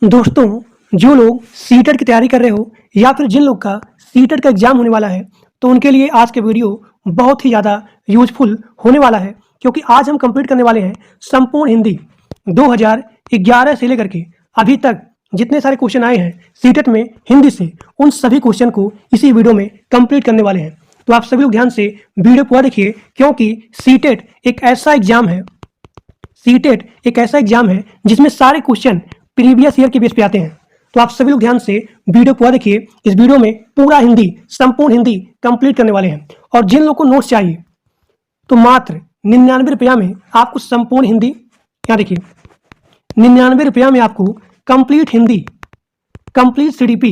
दोस्तों, जो लोग सीटेट की तैयारी कर रहे हो या फिर जिन लोग का सीटेट का एग्ज़ाम होने वाला है, तो उनके लिए आज के वीडियो बहुत ही ज़्यादा यूज़फुल होने वाला है, क्योंकि आज हम कंप्लीट करने वाले हैं संपूर्ण हिंदी 2011 से लेकर के अभी तक जितने सारे क्वेश्चन आए हैं सीटेट में हिंदी से, उन सभी क्वेश्चन को इसी वीडियो में कंप्लीट करने वाले हैं। तो आप सभी लोग ध्यान से वीडियो पूरा देखिए, क्योंकि सीटेट एक ऐसा एग्ज़ाम है जिसमें सारे क्वेश्चन प्रीवियस ईयर के बेस पे आते हैं। तो आप सभी लोग ध्यान से वीडियो पूरा देखिए। इस वीडियो में पूरा हिंदी, संपूर्ण हिंदी कंप्लीट करने वाले हैं। और जिन लोगों को नोट्स चाहिए तो मात्र 99 रुपया में आपको संपूर्ण हिंदी, यहाँ देखिए 99 रुपया में आपको कंप्लीट हिंदी, कंप्लीट सीडीपी,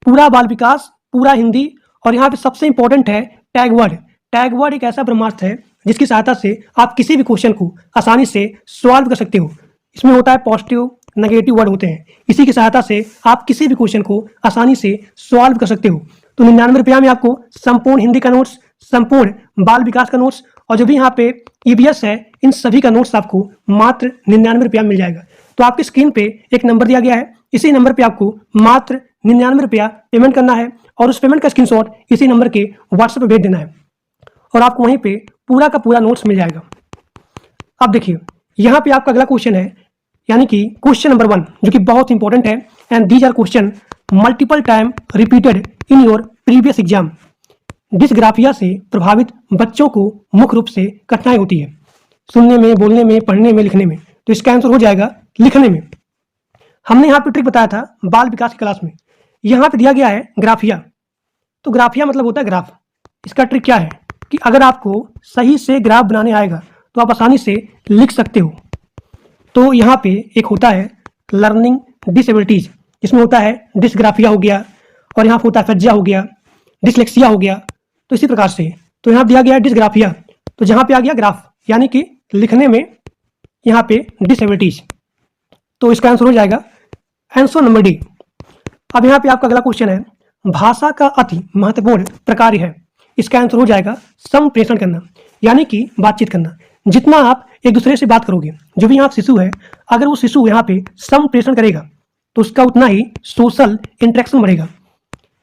पूरा बाल विकास, पूरा हिंदी। और यहाँ पे सबसे इंपॉर्टेंट है टैग वर्ड। टैग वर्ड एक ऐसा ब्रह्मास्त्र है जिसकी सहायता से आप किसी भी क्वेश्चन को आसानी से सॉल्व कर सकते हो। इसमें होता है पॉजिटिव, नेगेटिव वर्ड होते हैं। इसी की सहायता से आप किसी भी क्वेश्चन को आसानी से सॉल्व कर सकते हो। तो 99 रुपया में आपको संपूर्ण हिंदी का नोट्स, संपूर्ण बाल विकास का नोट्स और जो भी यहाँ पे ईबीएस है, इन सभी का नोट्स आपको मात्र 99 रुपया में मिल जाएगा। तो आपकी स्क्रीन पे एक नंबर दिया गया है, इसी नंबर पे आपको मात्र 99 रुपया पेमेंट करना है और उस पेमेंट का स्क्रीनशॉट इसी नंबर के व्हाट्सएप पे भेज देना है और आपको वहीं पे पूरा का पूरा नोट्स मिल जाएगा। अब देखिए, यहाँ पे आपका अगला क्वेश्चन है, यानी कि क्वेश्चन नंबर 1, जो कि बहुत इंपॉर्टेंट है। And these are question multiple time repeated in your previous exam. Dysgraphia से प्रभावित बच्चों को मुख्य रूप से कठिनाई होती है सुनने में, बोलने में, पढ़ने में, लिखने में। तो इसका आंसर हो जाएगा लिखने में। हमने यहाँ पे ट्रिक बताया था बाल विकास की क्लास में। यहाँ पे दिया गया है ग्राफिया। तो ग्राफिया मतलब होता है ग्राफ। इसका ट्रिक क्या है कि अगर आपको सही से ग्राफ बनाने आएगा तो आप आसानी से लिख सकते हो। तो यहाँ पे एक होता है लर्निंग डिसेबिलिटीज, जिसमें होता है डिस्ग्राफिया हो गया और यहाँ पे होता है फज्जिया हो गया, डिसलेक्सिया हो गया। तो इसी प्रकार से तो यहाँ दिया गया है डिस्ग्राफिया, तो जहाँ पे आ गया ग्राफ यानी कि लिखने में यहाँ पे डिसेबिलिटीज। तो इसका आंसर हो जाएगा आंसर नंबर डी। अब यहाँ पे आपका अगला क्वेश्चन है, भाषा का अति महत्वपूर्ण प्रकार है। इसका आंसर हो जाएगा संप्रेषण करना, यानी कि बातचीत करना। जितना आप एक दूसरे से बात करोगे, जो भी यहाँ शिशु है, अगर वो शिशु यहाँ पे संप्रेषण करेगा तो उसका उतना ही सोशल इंटरेक्शन बढ़ेगा।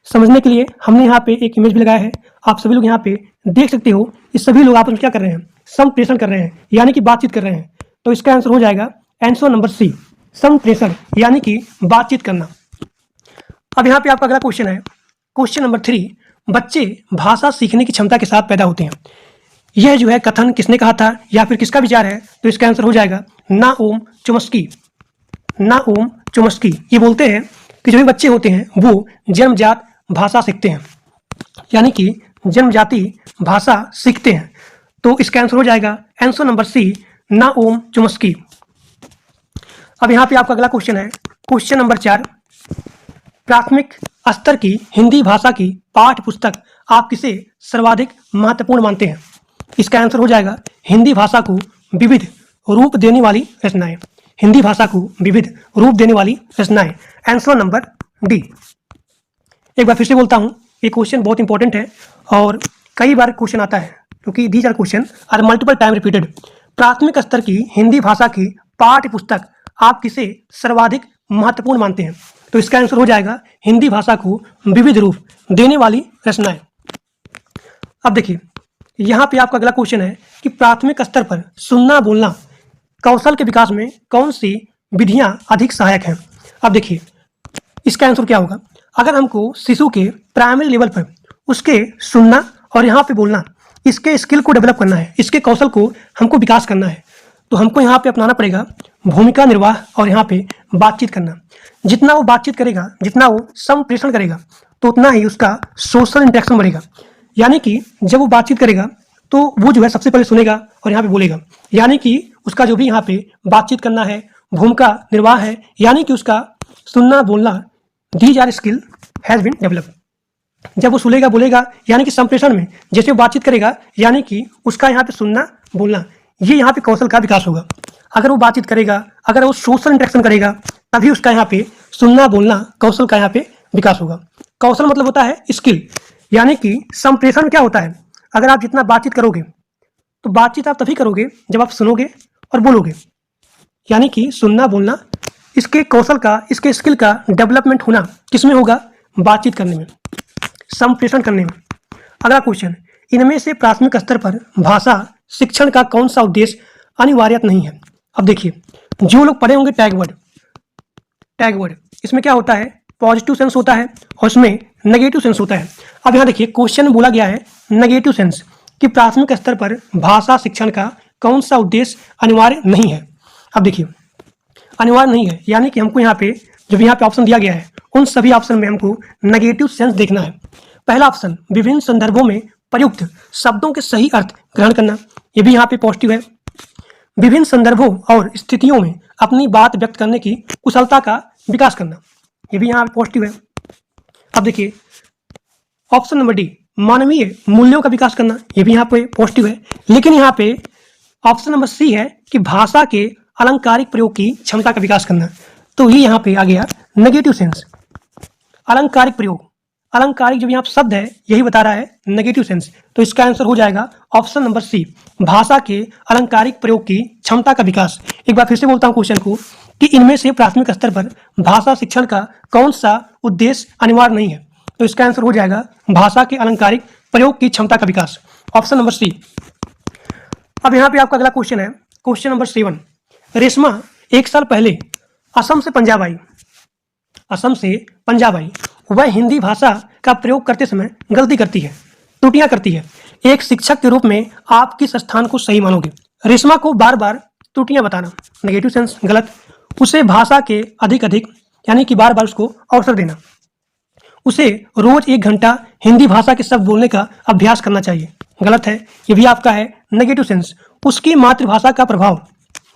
समझने के लिए हमने यहाँ पे एक इमेज भी लगाया है, आप सभी लोग यहाँ पे देख सकते हो। ये सभी लोग आपस में क्या कर रहे हैं, संप्रेषण कर रहे हैं, यानी कि बातचीत कर रहे हैं। तो इसका आंसर हो जाएगा आंसर नंबर सी, संप्रेषण यानी कि बातचीत करना। अब यहाँ पे आपका अगला क्वेश्चन है, क्वेश्चन नंबर 3, बच्चे भाषा सीखने की क्षमता के साथ पैदा होते हैं। यह जो है कथन किसने कहा था या फिर किसका विचार है? तो इसका आंसर हो जाएगा नाओम चोम्स्की। नाओम चोम्स्की ये बोलते हैं कि जो भी बच्चे होते हैं वो जन्मजात भाषा सीखते हैं, यानी कि जन्मजाति भाषा सीखते हैं। तो इसका आंसर हो जाएगा आंसर नंबर सी, नाओम चोम्स्की। अब यहाँ पे आपका अगला क्वेश्चन है, क्वेश्चन नंबर 4, प्राथमिक स्तर की हिंदी भाषा की पाठ्य पुस्तक आप किसे सर्वाधिक महत्वपूर्ण मानते हैं? इसका आंसर हो जाएगा हिंदी भाषा को विविध रूप देने वाली रचनाएं। हिंदी भाषा को विविध रूप देने वाली रचनाएं, आंसर नंबर डी। एक बार फिर से बोलता हूं, ये क्वेश्चन बहुत इंपॉर्टेंट है और कई बार क्वेश्चन आता है, क्योंकि these are question are multiple time repeated. प्राथमिक स्तर की हिंदी भाषा की पाठ्य पुस्तक आप किसे सर्वाधिक महत्वपूर्ण मानते हैं? तो इसका आंसर हो जाएगा हिंदी भाषा को विविध रूप देने वाली रचनाएं। अब देखिए, यहाँ पे आपका अगला क्वेश्चन है कि प्राथमिक स्तर पर सुनना बोलना कौशल के विकास में कौन सी विधियां अधिक सहायक हैं? अब देखिए, इसका आंसर क्या होगा? अगर हमको शिशु के प्राइमरी लेवल पर उसके सुनना और यहाँ पे बोलना, इसके स्किल को डेवलप करना है, इसके कौशल को हमको विकास करना है, तो हमको यहाँ पे अपनाना पड़ेगा भूमिका निर्वाह और यहाँ पे बातचीत करना। जितना वो बातचीत करेगा, जितना वो संप्रेषण करेगा, तो उतना ही उसका सोशल इंटरेक्शन बढ़ेगा। यानी कि जब वो बातचीत करेगा तो वो जो है सबसे पहले सुनेगा और यहाँ पे बोलेगा, यानी कि उसका जो भी यहाँ पे बातचीत करना है, भूमिका निर्वाह है, यानी कि उसका सुनना बोलना, these are skill has been develop. जब वो सुनेगा बोलेगा, यानी कि संप्रेषण में जैसे वो बातचीत करेगा, यानी कि उसका यहाँ पे सुनना बोलना, ये यहाँ पे कौशल का विकास होगा। अगर वो बातचीत करेगा, अगर वो सोशल इंटरेक्शन करेगा, तभी उसका यहाँ पे सुनना बोलना कौशल का यहाँ पे विकास होगा। कौशल मतलब होता है स्किल, यानी कि संप्रेषण क्या होता है? अगर आप जितना बातचीत करोगे तो बातचीत आप तभी करोगे जब आप सुनोगे और बोलोगे, यानी कि सुनना बोलना इसके कौशल का, इसके स्किल का डेवलपमेंट होना किसमें होगा? बातचीत करने में, संप्रेषण करने में। अगला क्वेश्चन, इनमें से प्राथमिक स्तर पर भाषा शिक्षण का कौन सा उद्देश्य अनिवार्य नहीं है? अब देखिए, जो लोग पढ़े होंगे टैग वर्ड, इसमें क्या होता है? पॉजिटिव सेंस होता है और इसमें नेगेटिव सेंस होता है। अब यहाँ देखिए, क्वेश्चन में बोला गया है नेगेटिव सेंस कि प्राथमिक स्तर पर भाषा शिक्षण का कौन सा उद्देश्य अनिवार्य नहीं है। अब देखिए, अनिवार्य नहीं है यानी कि हमको यहाँ पे जो भी यहाँ पे ऑप्शन दिया गया है उन सभी ऑप्शन में हमको नेगेटिव सेंस देखना है। पहला ऑप्शन, विभिन्न संदर्भों में प्रयुक्त शब्दों के सही अर्थ ग्रहण करना, ये भी यहाँ पे पॉजिटिव है। विभिन्न संदर्भों और स्थितियों में अपनी बात व्यक्त करने की कुशलता का विकास करना, ये भी यहाँ पे पॉजिटिव है। अब देखिए ऑप्शन नंबर डी, मानवीय मूल्यों का विकास करना, ये भी यहाँ पे पॉजिटिव है। लेकिन यहाँ पे ऑप्शन नंबर सी है कि भाषा के अलंकारिक प्रयोग की क्षमता का विकास करना, तो ये यहाँ पे आ गया नेगेटिव सेंस। अलंकारिक प्रयोग, अलंकारिक जो यहाँ शब्द है यही बता रहा है नेगेटिव सेंस, तो इसका आंसर हो जाएगा ऑप्शन नंबर सी, भाषा के अलंकारिक प्रयोग की क्षमता का विकास। एक बार फिर से बोलता हूँ क्वेश्चन को कि इनमें से प्राथमिक स्तर पर भाषा शिक्षण का कौन सा उद्देश्य अनिवार्य नहीं है, तो इसका आंसर हो जाएगा भाषा के अलंकारिक प्रयोग की क्षमता का विकास, ऑप्शन नंबर सी। अब यहाँ पे आपका अगला क्वेश्चन है, क्वेश्चन नंबर 7। रेशमा 1 साल पहले असम से पंजाब आई। वह हिंदी भाषा का प्रयोग करते समय गलती करती है, त्रुटियां करती है। एक शिक्षक के रूप में आप किस स्थान को सही मानोगे? रेशमा को बार बार त्रुटियां बताना, नेगेटिव सेंस, गलत। उसे भाषा के अधिक यानी कि बार बार उसको अवसर देना। उसे रोज 1 घंटा हिंदी भाषा के शब्द बोलने का अभ्यास करना चाहिए, गलत है, ये भी आपका है नेगेटिव सेंस। उसकी मातृभाषा का प्रभाव,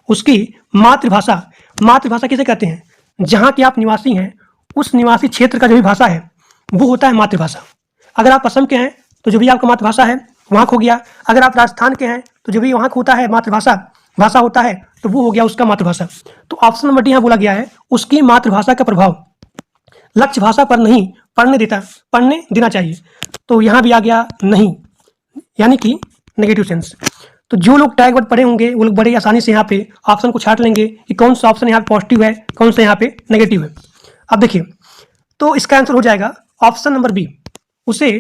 उसकी मातृभाषा किसे कहते हैं? जहाँ के आप निवासी हैं उस निवासी क्षेत्र का जो भी भाषा है वो होता है मातृभाषा। अगर आप असम के हैं तो जो भी आपका मातृभाषा है वहाँ हो गया। अगर आप राजस्थान के हैं तो जो भी वहाँ होता है भाषा होता है तो वो हो गया उसका मातृभाषा। तो ऑप्शन नंबर डी यहाँ बोला गया है उसकी मातृभाषा का प्रभाव लक्ष्य भाषा पर नहीं पढ़ने देना चाहिए, तो यहाँ भी आ गया नहीं, यानी कि नेगेटिव सेंस। तो जो लोग टैग वर्ड पढ़े होंगे वो लोग बड़े आसानी से यहाँ पे ऑप्शन को छाट लेंगे कि कौन सा ऑप्शन यहाँ पे पॉजिटिव है, कौन सा यहाँ पे नेगेटिव है। अब देखिए, तो इसका आंसर हो जाएगा ऑप्शन नंबर बी, उसे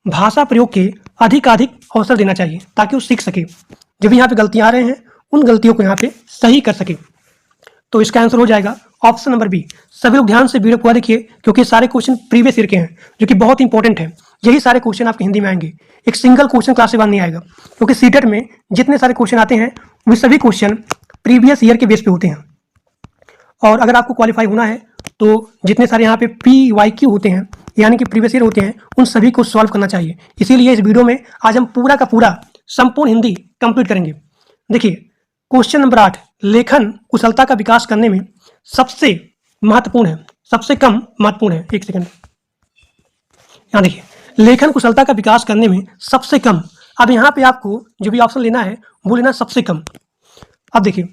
भाषा प्रयोग के अधिकाधिक अवसर देना चाहिए ताकि वो सीख सके, जो भी यहाँ पे गलतियाँ आ रहे हैं उन गलतियों को यहाँ पे सही कर सके। तो इसका आंसर हो जाएगा ऑप्शन नंबर बी। सभी लोग ध्यान से वीडियो पूरा देखिए क्योंकि सारे क्वेश्चन प्रीवियस ईयर के हैं जो कि बहुत इंपॉर्टेंट है। यही सारे क्वेश्चन आपके हिंदी में आएंगे, एक सिंगल क्वेश्चन क्लास से बाद नहीं आएगा, क्योंकि सीटेट में जितने सारे क्वेश्चन आते हैं वे सभी क्वेश्चन प्रीवियस ईयर के बेस पे होते हैं। और अगर आपको क्वालिफाई होना है तो जितने सारे यहाँ पे PYQ होते हैं यानी कि प्रीवियस ईयर होते हैं उन सभी को सॉल्व करना चाहिए। इसीलिए इस वीडियो में आज हम पूरा का पूरा संपूर्ण हिंदी कंप्लीट करेंगे। देखिए क्वेश्चन नंबर 8, लेखन कुशलता का विकास करने में सबसे महत्वपूर्ण है, सबसे कम महत्वपूर्ण है। एक सेकंड, यहाँ देखिए, लेखन कुशलता का विकास करने में सबसे कम। अब यहाँ पे आपको जो भी ऑप्शन लेना है वो लेना सबसे कम। अब देखिए,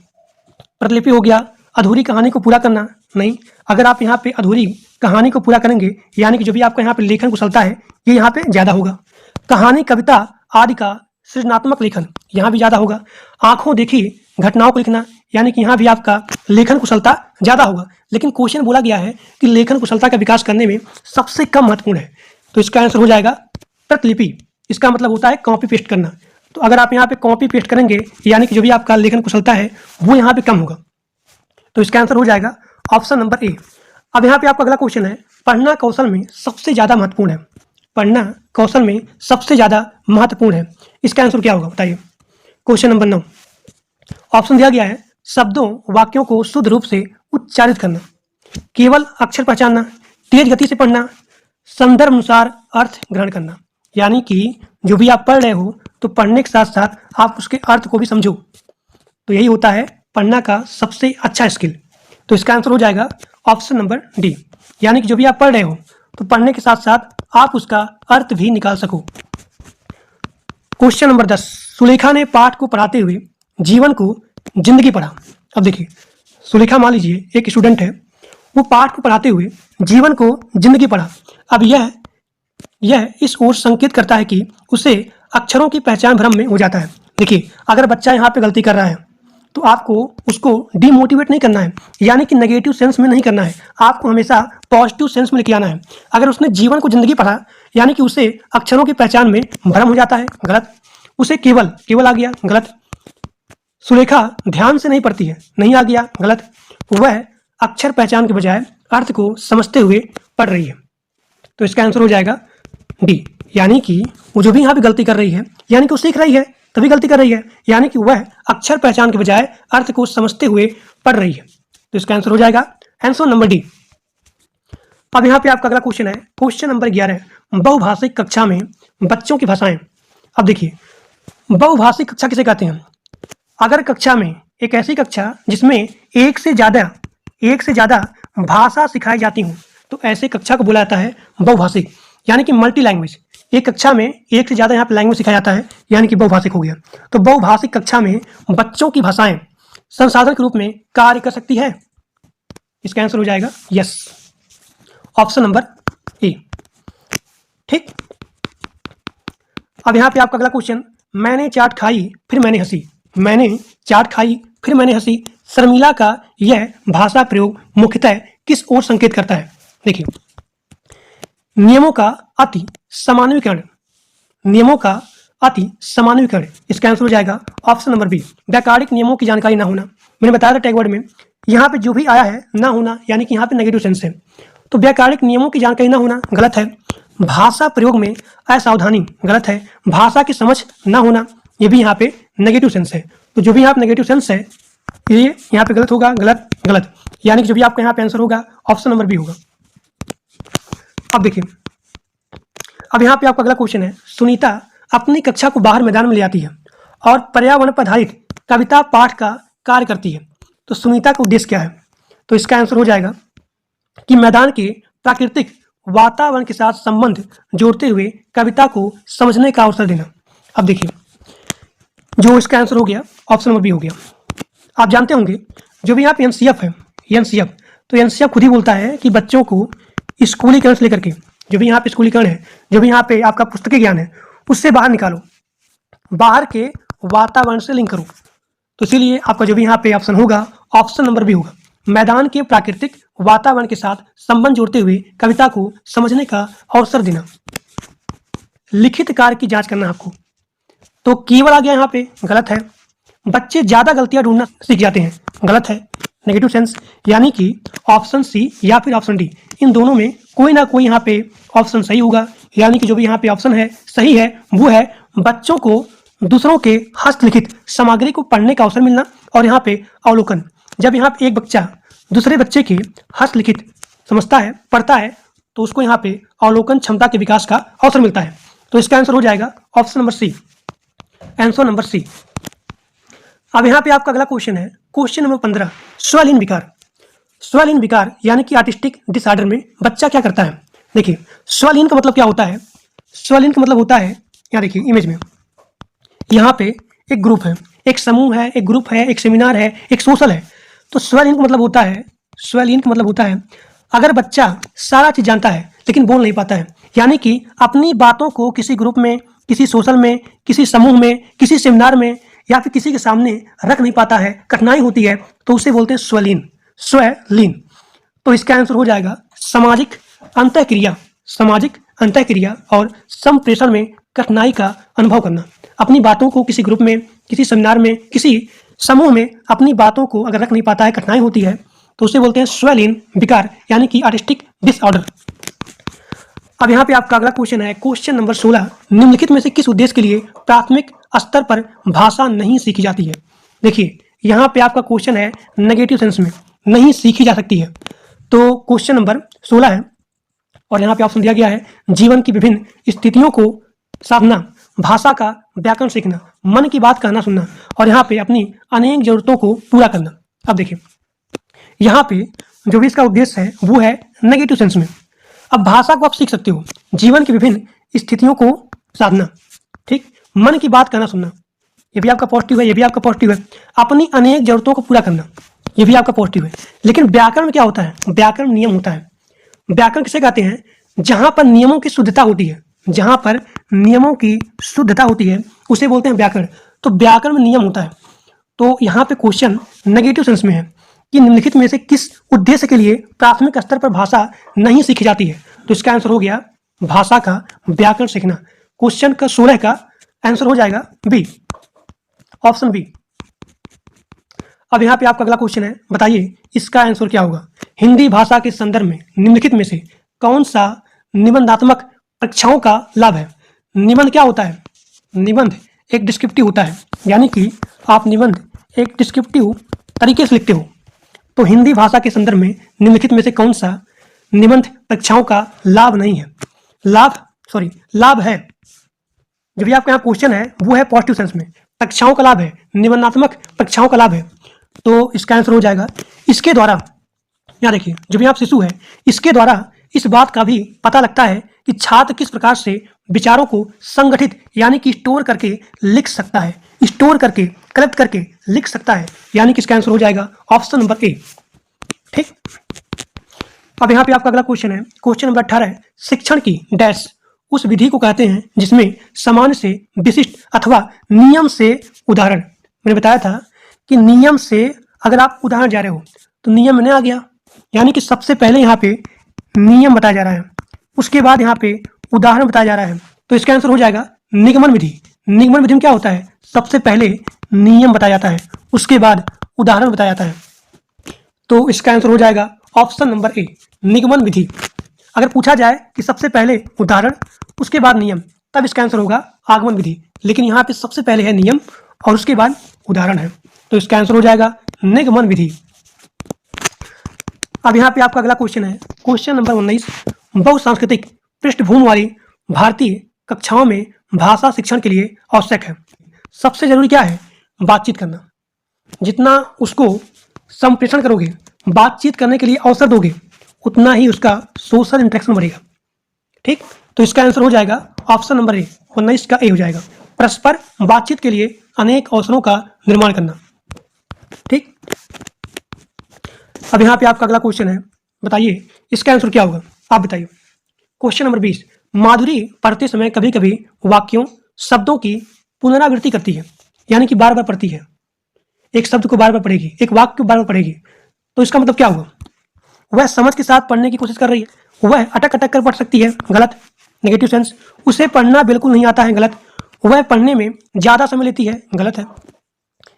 प्रतिलिपि हो गया, अधूरी कहानी को पूरा करना नहीं। अगर आप यहाँ पे अधूरी कहानी को पूरा करेंगे यानी कि जो भी आपका यहाँ पे लेखन कुशलता है ये यहाँ पे ज़्यादा होगा। कहानी, कविता आदि का सृजनात्मक लेखन यहाँ भी ज़्यादा होगा। आंखों देखी घटनाओं को लिखना यानी कि यहाँ भी आपका लेखन कुशलता ज़्यादा होगा। लेकिन क्वेश्चन बोला गया है कि लेखन कुशलता का विकास करने में सबसे कम महत्वपूर्ण है, तो इसका आंसर हो जाएगा प्रतिलिपि। इसका मतलब होता है कॉपी पेस्ट करना। तो अगर आप यहाँ पे कॉपी पेस्ट करेंगे यानी कि जो भी आपका लेखन कुशलता है वो यहाँ पे कम होगा, तो इसका आंसर हो जाएगा ऑप्शन नंबर ए। अब यहाँ पे आपका अगला क्वेश्चन है, पढ़ना कौशल में सबसे ज़्यादा महत्वपूर्ण है। पढ़ना कौशल में सबसे ज़्यादा महत्वपूर्ण है, इसका आंसर क्या होगा बताइए। क्वेश्चन नंबर 9, ऑप्शन दिया गया है, शब्दों वाक्यों को शुद्ध रूप से उच्चारित करना, केवल अक्षर पहचानना, तेज गति से पढ़ना, संदर्भ अनुसार अर्थ ग्रहण करना। यानी कि जो भी आप पढ़ रहे हो तो पढ़ने के साथ साथ आप उसके अर्थ को भी समझो, तो यही होता है पढ़ना का सबसे अच्छा स्किल। तो इसका आंसर हो जाएगा ऑप्शन नंबर डी, यानी कि जो भी आप पढ़ रहे हो तो पढ़ने के साथ साथ आप उसका अर्थ भी निकाल सको। क्वेश्चन नंबर 10, सुलेखा ने पाठ को पढ़ाते हुए जीवन को जिंदगी पढ़ा। अब देखिए, सुलेखा मान लीजिए एक स्टूडेंट है, वो पाठ को पढ़ाते हुए जीवन को जिंदगी पढ़ा। अब यह इस ओर संकेत करता है कि उसे अक्षरों की पहचान भ्रम में हो जाता है। देखिए, अगर बच्चा यहाँ पे गलती कर रहा है तो आपको उसको डिमोटिवेट नहीं करना है, यानी कि नेगेटिव सेंस में नहीं करना है, आपको हमेशा पॉजिटिव सेंस में लेके आना है। अगर उसने जीवन को जिंदगी पढ़ा, यानी कि उसे अक्षरों की पहचान में भ्रम हो जाता है, गलत। उसे केवल केवल आ गया, गलत। सुलेखा ध्यान से नहीं पढ़ती है, नहीं आ गया, गलत। वह अक्षर पहचान के बजाय अर्थ को समझते हुए पढ़ रही है। तो इसका आंसर हो जाएगा डी, यानी कि वो जो भी यहाँ पे गलती कर रही है, यानी कि वो सीख रही है तभी गलती कर रही है, यानी कि वह अक्षर पहचान के बजाय अर्थ को समझते हुए पढ़ रही है। तो इसका आंसर हो जाएगा आंसर नंबर डी। अब यहाँ पे आपका अगला क्वेश्चन है, क्वेश्चन नंबर 11, बहुभाषिक कक्षा में बच्चों की भाषाएं। अब देखिए, बहुभाषिक कक्षा किसे कहते हैं? अगर कक्षा में एक ऐसी कक्षा जिसमें एक से ज्यादा भाषा सिखाई जाती हूँ, तो ऐसे कक्षा को बोला जाता है बहुभाषिक, यानी कि मल्टी लैंग्वेज। एक कक्षा में एक से ज्यादा यहाँ पे लैंग्वेज सिखाया जाता है, यानी कि बहुभाषिक हो गया। तो बहुभाषिक कक्षा में बच्चों की भाषाएं संसाधन के रूप में कार्य कर सकती है। इसका आंसर हो जाएगा यस, ऑप्शन नंबर ए। ठीक, अब यहाँ पे आपका अगला क्वेश्चन, मैंने चाट खाई फिर मैंने हंसी। मैंने चाट खाई फिर मैंने हंसी, शर्मिला का यह भाषा प्रयोग मुख्यतः किस ओर संकेत करता है? देखिए, नियमों का अति समान्वीकरण, नियमों का अति समान्वीकरण। इसका आंसर हो जाएगा ऑप्शन नंबर बी, व्याकरणिक नियमों की जानकारी ना होना। मैंने बताया था टैग वर्ड में, यहाँ पे जो भी आया है ना होना, यानी कि यहाँ पे नेगेटिव सेंस है, तो व्याकरणिक नियमों की जानकारी ना होना गलत है। भाषा प्रयोग में असावधानी गलत है। भाषा की समझ ना होना, ये भी यहाँ पे नेगेटिव सेंस है। तो जो भी यहाँ पे नेगेटिव सेंस है, ये यहाँ पे गलत होगा, गलत गलत, यानी कि जो भी आपका यहाँ पे आंसर होगा ऑप्शन नंबर बी होगा। अब देखिए, अब यहाँ पे आपका अगला क्वेश्चन है, सुनीता अपनी कक्षा को बाहर मैदान में ले आती है और पर्यावरण पर आधारित कविता पाठ का कार्य करती है। तो सुनीता का उद्देश्य क्या है? तो इसका आंसर हो जाएगा कि मैदान के प्राकृतिक वातावरण के साथ संबंध जोड़ते हुए कविता को समझने का अवसर देना। अब देखिए, जो इसका आंसर हो गया ऑप्शन नंबर बी हो गया। आप जानते होंगे जो भी यहाँ पे एनसीएफ है, एनसीएफ, तो एनसीएफ खुद ही बोलता है कि बच्चों को स्कूलीकरण से लेकर के, जो भी यहाँ पे स्कूलीकरण है, जो भी यहाँ पे आपका पुस्तकीय ज्ञान है, उससे बाहर निकालो, बाहर के वातावरण से लिंक करो। तो इसीलिए आपका जो भी यहाँ पे ऑप्शन होगा ऑप्शन नंबर बी होगा, मैदान के प्राकृतिक वातावरण के साथ संबंध जोड़ते हुए कविता को समझने का अवसर देना। लिखित कार्य की जांच करना आपको, तो केवल आ गया यहाँ पे, गलत है। बच्चे ज्यादा गलतियां ढूंढना सीख जाते हैं, गलत है, नेगेटिव सेंस, यानी कि ऑप्शन सी या फिर ऑप्शन डी, इन दोनों में कोई ना कोई यहाँ पे ऑप्शन सही होगा, यानी कि जो भी यहाँ पे ऑप्शन है सही है वो है बच्चों को दूसरों के हस्तलिखित सामग्री को पढ़ने का अवसर मिलना, और यहाँ पे अवलोकन। जब यहाँ पे एक बच्चा दूसरे बच्चे के हस्तलिखित समझता है, पढ़ता है, तो उसको यहाँ पे अवलोकन क्षमता के विकास का अवसर मिलता है। तो इसका आंसर हो जाएगा option number C, answer number C. अब यहाँ पे आपका अगला क्वेश्चन है, क्वेश्चन नंबर 15, स्वलीन विकार। स्वलीन विकार यानी कि आर्टिस्टिक डिसऑर्डर में बच्चा क्या करता है? देखिए, स्वलीन का मतलब क्या होता है? स्वलीन का मतलब होता है, यहाँ देखिए इमेज में, यहाँ पे एक ग्रुप है, एक समूह है, एक ग्रुप है, एक सेमिनार है, एक सोशल है। तो स्वलीन का मतलब होता है, स्वलीन का मतलब होता है अगर बच्चा सारा चीज जानता है लेकिन बोल नहीं पाता है, यानी कि अपनी बातों को किसी ग्रुप में, किसी सोशल में, किसी समूह में, किसी सेमिनार में या फिर किसी के सामने रख नहीं पाता है, कठिनाई होती है, तो उसे बोलते हैं स्वलीन, स्वलीन। तो इसका आंसर हो जाएगा सामाजिक अंतःक्रिया, सामाजिक अंतःक्रिया और संप्रेषण में कठिनाई का अनुभव करना। अपनी बातों को किसी ग्रुप में, किसी सेमिनार में, किसी समूह में अपनी बातों को अगर रख नहीं पाता है, कठिनाई होती है, तो उसे बोलते हैं स्वलीन विकार, यानी कि आर्टिस्टिक डिसऑर्डर। अब यहाँ पे आपका अगला क्वेश्चन है, क्वेश्चन नंबर 16, निम्नलिखित में से किस उद्देश्य के लिए प्राथमिक स्तर पर भाषा नहीं सीखी जाती है? देखिए, यहाँ पे आपका क्वेश्चन है नेगेटिव सेंस में, नहीं सीखी जा सकती है। तो क्वेश्चन नंबर 16 है और यहाँ पे ऑप्शन दिया गया है, जीवन की विभिन्न स्थितियों को साधना, भाषा का व्याकरण सीखना, मन की बात कहना सुनना, और यहाँ पे अपनी अनेक जरूरतों को पूरा करना। अब देखिए, यहाँ पे जो भी इसका उद्देश्य है वो है नेगेटिव सेंस में। अब भाषा को आप सीख सकते हो, जीवन की विभिन्न स्थितियों को साधना, ठीक, मन की बात कहना सुनना, ये भी आपका पॉजिटिव है, ये भी आपका पॉजिटिव है, अपनी अनेक जरूरतों को पूरा करना, ये भी आपका पॉजिटिव है। लेकिन व्याकरण में क्या होता है? व्याकरण नियम होता है। व्याकरण किसे कहते हैं? जहां पर नियमों की शुद्धता होती है, जहां पर नियमों की शुद्धता होती है उसे बोलते हैं व्याकरण। तो व्याकरण में नियम होता है, तो यहाँ पे क्वेश्चन नेगेटिव सेंस में है कि निम्नलिखित में से किस उद्देश्य के लिए प्राथमिक स्तर पर भाषा नहीं सीखी जाती है। तो इसका आंसर हो गया भाषा का व्याकरण सीखना। क्वेश्चन का 16 का आंसर हो जाएगा बी, ऑप्शन बी। अब यहाँ पे आपका अगला क्वेश्चन है, बताइए इसका आंसर क्या होगा। हिंदी भाषा के संदर्भ में निम्नलिखित में से कौन सा निबंधात्मक परीक्षाओं का लाभ है। निबंध क्या होता है? निबंध एक डिस्क्रिप्टिव होता है, यानी कि आप निबंध एक डिस्क्रिप्टिव तरीके से लिखते हो। तो हिंदी भाषा के संदर्भ में निम्नलिखित में से कौन सा निबंध परीक्षाओं का लाभ नहीं है? लाभ है। जो भी आपका यहाँ क्वेश्चन है वो है पॉजिटिव सेंस में, परीक्षाओं का लाभ है, निबंधात्मक परीक्षाओं का लाभ है। तो इसका आंसर हो जाएगा इसके द्वारा, यहाँ देखिए जो भी आप शिशु है, इसके द्वारा इस बात का भी पता लगता है कि छात्र किस प्रकार से विचारों को संगठित यानी कि स्टोर करके लिख सकता है, स्टोर करके कलेक्ट करके लिख सकता है, यानी कि इसका आंसर हो जाएगा ऑप्शन नंबर ए। ठीक, अब यहाँ पे आपका अगला क्वेश्चन है, क्वेश्चन नंबर 18 है, शिक्षण की डैश उस विधि को कहते हैं जिसमें सामान्य से विशिष्ट अथवा नियम से उदाहरण। मैंने बताया था कि नियम से अगर आप उदाहरण जा रहे हो तो नियम में आ गया, यानी कि सबसे पहले यहाँ पे नियम बताया जा रहा है, उसके बाद यहाँ पे उदाहरण बताया जा रहा है। तो इसका आंसर हो जाएगा निगमन विधि। निगमन विधि में क्या होता है? सबसे पहले नियम बताया जाता है, उसके बाद उदाहरण बताया जाता है। तो इसका आंसर हो जाएगा ऑप्शन नंबर ए, निगमन विधि। अगर पूछा जाए कि सबसे पहले उदाहरण उसके बाद नियम, तब इसका आंसर होगा आगमन विधि। लेकिन यहाँ पे सबसे पहले है नियम और उसके बाद उदाहरण है, तो इसका आंसर हो जाएगा निगमन विधि। अब यहाँ पे आपका अगला क्वेश्चन है, क्वेश्चन नंबर 19, बहुसांस्कृतिक पृष्ठभूमि वाली भारतीय कक्षाओं में भाषा शिक्षण के लिए आवश्यक है। सबसे जरूरी क्या है? बातचीत करना। जितना उसको संप्रेषण करोगे, बातचीत करने के लिए अवसर दोगे, उतना ही उसका सोशल इंटरेक्शन बढ़ेगा। ठीक, तो इसका आंसर हो जाएगा ऑप्शन नंबर ए, 19 का ए हो जाएगा, परस्पर बातचीत के लिए अनेक अवसरों का निर्माण करना। ठीक, अब यहाँ पे आपका अगला क्वेश्चन है, बताइए इसका आंसर क्या होगा, आप बताइए। क्वेश्चन नंबर 20, माधुरी पढ़ते समय कभी कभी वाक्यों शब्दों की पुनरावृत्ति करती है, यानी कि बार बार पढ़ती है, एक शब्द को बार बार पढ़ेगी, एक वाक्य को बार बार पढ़ेगी। तो इसका मतलब क्या होगा? वह समझ के साथ पढ़ने की कोशिश कर रही है, वह अटक अटक कर पढ़ सकती है, गलत, नेगेटिव सेंस। उसे पढ़ना बिल्कुल नहीं आता है, गलत। वह पढ़ने में ज़्यादा समय लेती है, गलत है।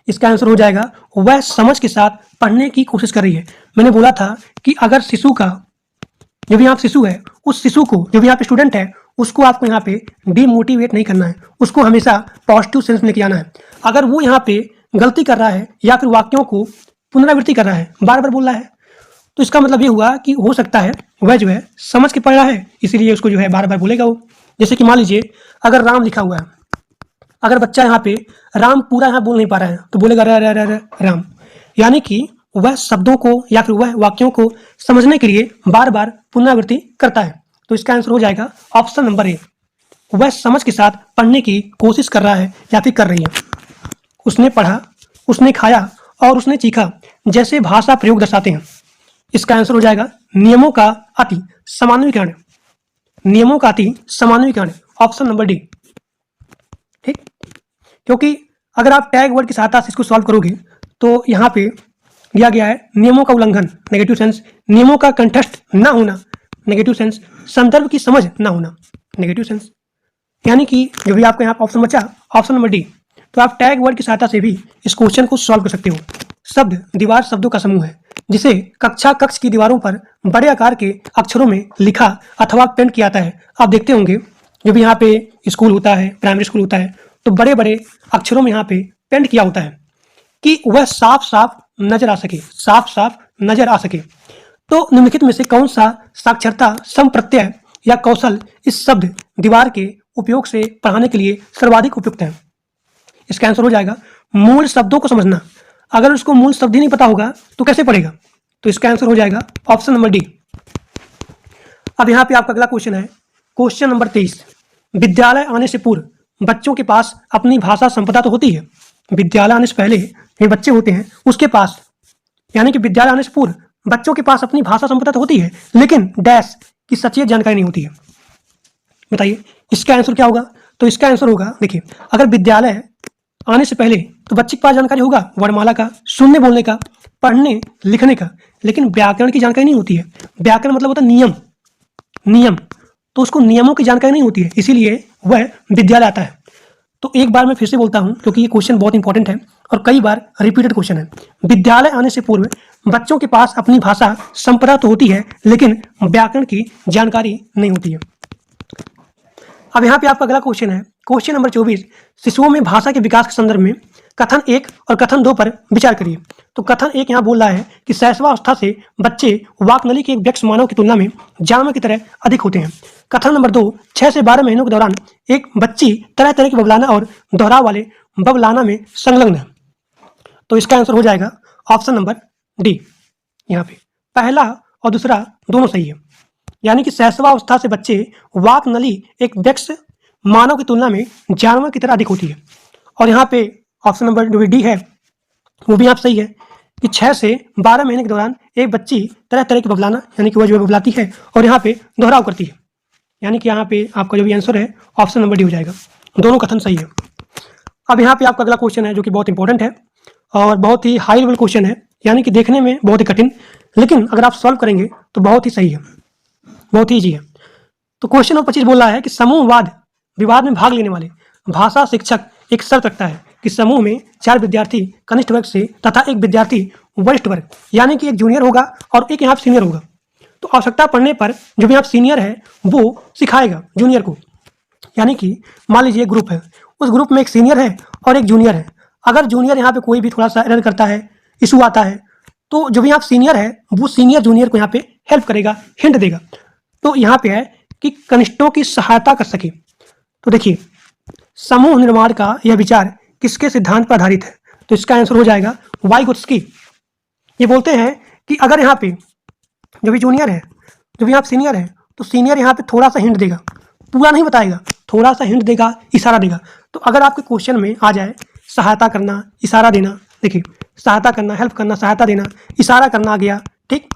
इसका आंसर हो जाएगा वह समझ के साथ पढ़ने की कोशिश कर रही है। मैंने बोला था कि अगर शिशु का, जो भी यहाँ शिशु है, उस शिशु को, जो भी यहाँ पे स्टूडेंट है, उसको आपको यहाँ पे डीमोटिवेट नहीं करना है, उसको हमेशा पॉजिटिव सेंस में लेके आना है। अगर वो यहाँ पे गलती कर रहा है या फिर वाक्यों को पुनरावृत्ति कर रहा है, बार बार बोल रहा है, तो इसका मतलब ये हुआ कि हो सकता है वह जो है समझ के पढ़ रहा है, इसीलिए उसको जो है बार बार बोलेगा वो। जैसे कि मान लीजिए अगर राम लिखा हुआ है, अगर बच्चा यहाँ पे राम पूरा यहाँ बोल नहीं पा रहा है तो बोलेगा र र र र राम, यानी कि वह शब्दों को या फिर वह वाक्यों को समझने के लिए बार बार पुनरावृत्ति करता है। तो इसका आंसर हो जाएगा ऑप्शन नंबर ए, वह समझ के साथ पढ़ने की कोशिश कर रहा है या फिर कर रही है। उसने पढ़ा, उसने खाया और उसने चीखा जैसे भाषा प्रयोग दर्शाते हैं। इसका आंसर हो जाएगा नियमों का अति सामान्यीकरण, नियमों का अति सामान्यीकरण, ऑप्शन नंबर डी। ठीक, क्योंकि अगर आप टैग वर्ड की सहायता से इसको सॉल्व करोगे तो यहाँ पे दिया गया है नियमों का उल्लंघन, नेगेटिव सेंस, नियमों का कंठस्थ ना होना, नेगेटिव सेंस, संदर्भ की समझ ना होना, नेगेटिव सेंस, यानी कि जो भी आपका यहाँ ऑप्शन बचा ऑप्शन नंबर डी। तो आप टैग वर्ड की सहायता से भी इस क्वेश्चन को सॉल्व कर सकते हो। शब्द दीवार शब्दों का समूह है जिसे कक्षा कक्ष की दीवारों पर बड़े आकार के अक्षरों में लिखा अथवा पेंट किया जाता है। आप देखते होंगे जो भी यहाँ पे स्कूल होता है, प्राइमरी स्कूल होता है, तो बड़े बड़े अक्षरों में यहाँ पे पेंट किया होता है कि वह साफ साफ नजर आ सके, साफ साफ नजर आ सके। तो निम्नलिखित में से कौन सा साक्षरता संप्रत्यय या कौशल इस शब्द दीवार के उपयोग से पढ़ाने के लिए सर्वाधिक उपयुक्त है? इसका आंसर हो जाएगा मूल शब्दों को समझना। अगर उसको मूल शब्द ही नहीं पता होगा तो कैसे पढ़ेगा? तो इसका आंसर हो जाएगा ऑप्शन नंबर डी। अब यहाँ पे आपका अगला क्वेश्चन है, क्वेश्चन नंबर 23, विद्यालय आने से पूर्व बच्चों के पास अपनी भाषा संपदा तो होती है। विद्यालय आने से पहले ये बच्चे होते हैं उसके पास, यानी कि विद्यालय आने से पूर्व बच्चों के पास अपनी भाषा संपदा तो होती है, लेकिन डैश की सचेत जानकारी नहीं होती है। बताइए इसका आंसर क्या होगा? तो इसका आंसर होगा, देखिए अगर विद्यालय आने से पहले तो बच्चे के पास जानकारी होगा वर्णमाला का, सुनने बोलने का, पढ़ने लिखने का, लेकिन व्याकरण की जानकारी नहीं होती है। व्याकरण मतलब होता है नियम, नियम, तो उसको नियमों की जानकारी नहीं होती है, इसीलिए वह विद्यालय आता है। तो एक बार मैं फिर से बोलता हूं क्योंकि ये क्वेश्चन बहुत इंपॉर्टेंट है और कई बार रिपीटेड क्वेश्चन है। विद्यालय आने से पूर्व बच्चों के पास अपनी भाषा संपदा तो होती है, लेकिन व्याकरण की जानकारी नहीं होती है। अब यहाँ पे आपका अगला क्वेश्चन है, क्वेश्चन नंबर 24, शिशुओं में भाषा के विकास के संदर्भ में कथन 1 और कथन 2 पर विचार करिए। तो कथन 1 यहाँ बोल रहा है कि शैशवावस्था से बच्चे वाकनली के एक वयस्क मानव की तुलना में जानवर की तरह अधिक होते हैं। कथन नंबर 2, 6 से 12 महीनों के दौरान एक बच्ची तरह तरह के बबलाना और दोहराव वाले बबलाना में संलग्न है। तो इसका आंसर हो जाएगा ऑप्शन नंबर डी। यहाँ पे पहला और दूसरा दोनों सही है, यानी कि शैशवावस्था से बच्चे वाक नली एक वयस्क मानव की तुलना में जानवर की तरह अधिक होती है। और यहाँ पे ऑप्शन नंबर जो डी है वो भी आप सही है कि 6 से 12 महीने के दौरान एक बच्ची तरह तरह की बबलाना, यानी कि वह जो बबलाती है और यहाँ पे दोहराव करती है, यानी कि यहाँ पे आपका जो भी आंसर है ऑप्शन नंबर डी हो जाएगा। दोनों कथन सही है। अब यहाँ पे आपका अगला क्वेश्चन है जो कि बहुत इंपॉर्टेंट है और बहुत ही हाई लेवल क्वेश्चन है, यानी कि देखने में बहुत ही कठिन, लेकिन अगर आप सॉल्व करेंगे तो बहुत ही सही है, बहुत ही ईजी है। तो क्वेश्चन नंबर 25 बोल रहा है कि समूहवाद विवाद में भाग लेने वाले भाषा शिक्षक एक शर्त रखता है कि समूह में 4 विद्यार्थी कनिष्ठ वर्ग से तथा एक विद्यार्थी वरिष्ठ वर्ग, यानी कि एक जूनियर होगा और एक यहाँ सीनियर होगा। तो आवश्यकता पड़ने पर जो भी यहाँ सीनियर है वो सिखाएगा जूनियर को, यानी कि मान लीजिए एक ग्रुप है, उस ग्रुप में एक सीनियर है और एक जूनियर है। अगर जूनियर यहाँ पे कोई भी थोड़ा सा एरर करता है, इशू आता है, तो जो भी यहाँ सीनियर है वो सीनियर जूनियर को यहाँ पे हेल्प करेगा, हिंट देगा। तो यहाँ पे है कि कनिष्ठों की सहायता कर सके। तो देखिए समूह निर्माण का यह विचार किसके सिद्धांत पर आधारित है? तो इसका आंसर हो जाएगा वाइगोत्स्की। ये बोलते हैं कि अगर यहाँ पे जो भी जूनियर है, जो भी आप सीनियर है, तो सीनियर यहाँ पे थोड़ा सा हिंट देगा, पूरा नहीं बताएगा, थोड़ा सा हिंट देगा, इशारा देगा। तो अगर आपके क्वेश्चन में आ जाए सहायता करना, इशारा देना, देखिए सहायता करना, हेल्प करना, सहायता देना, इशारा करना आ गया, ठीक,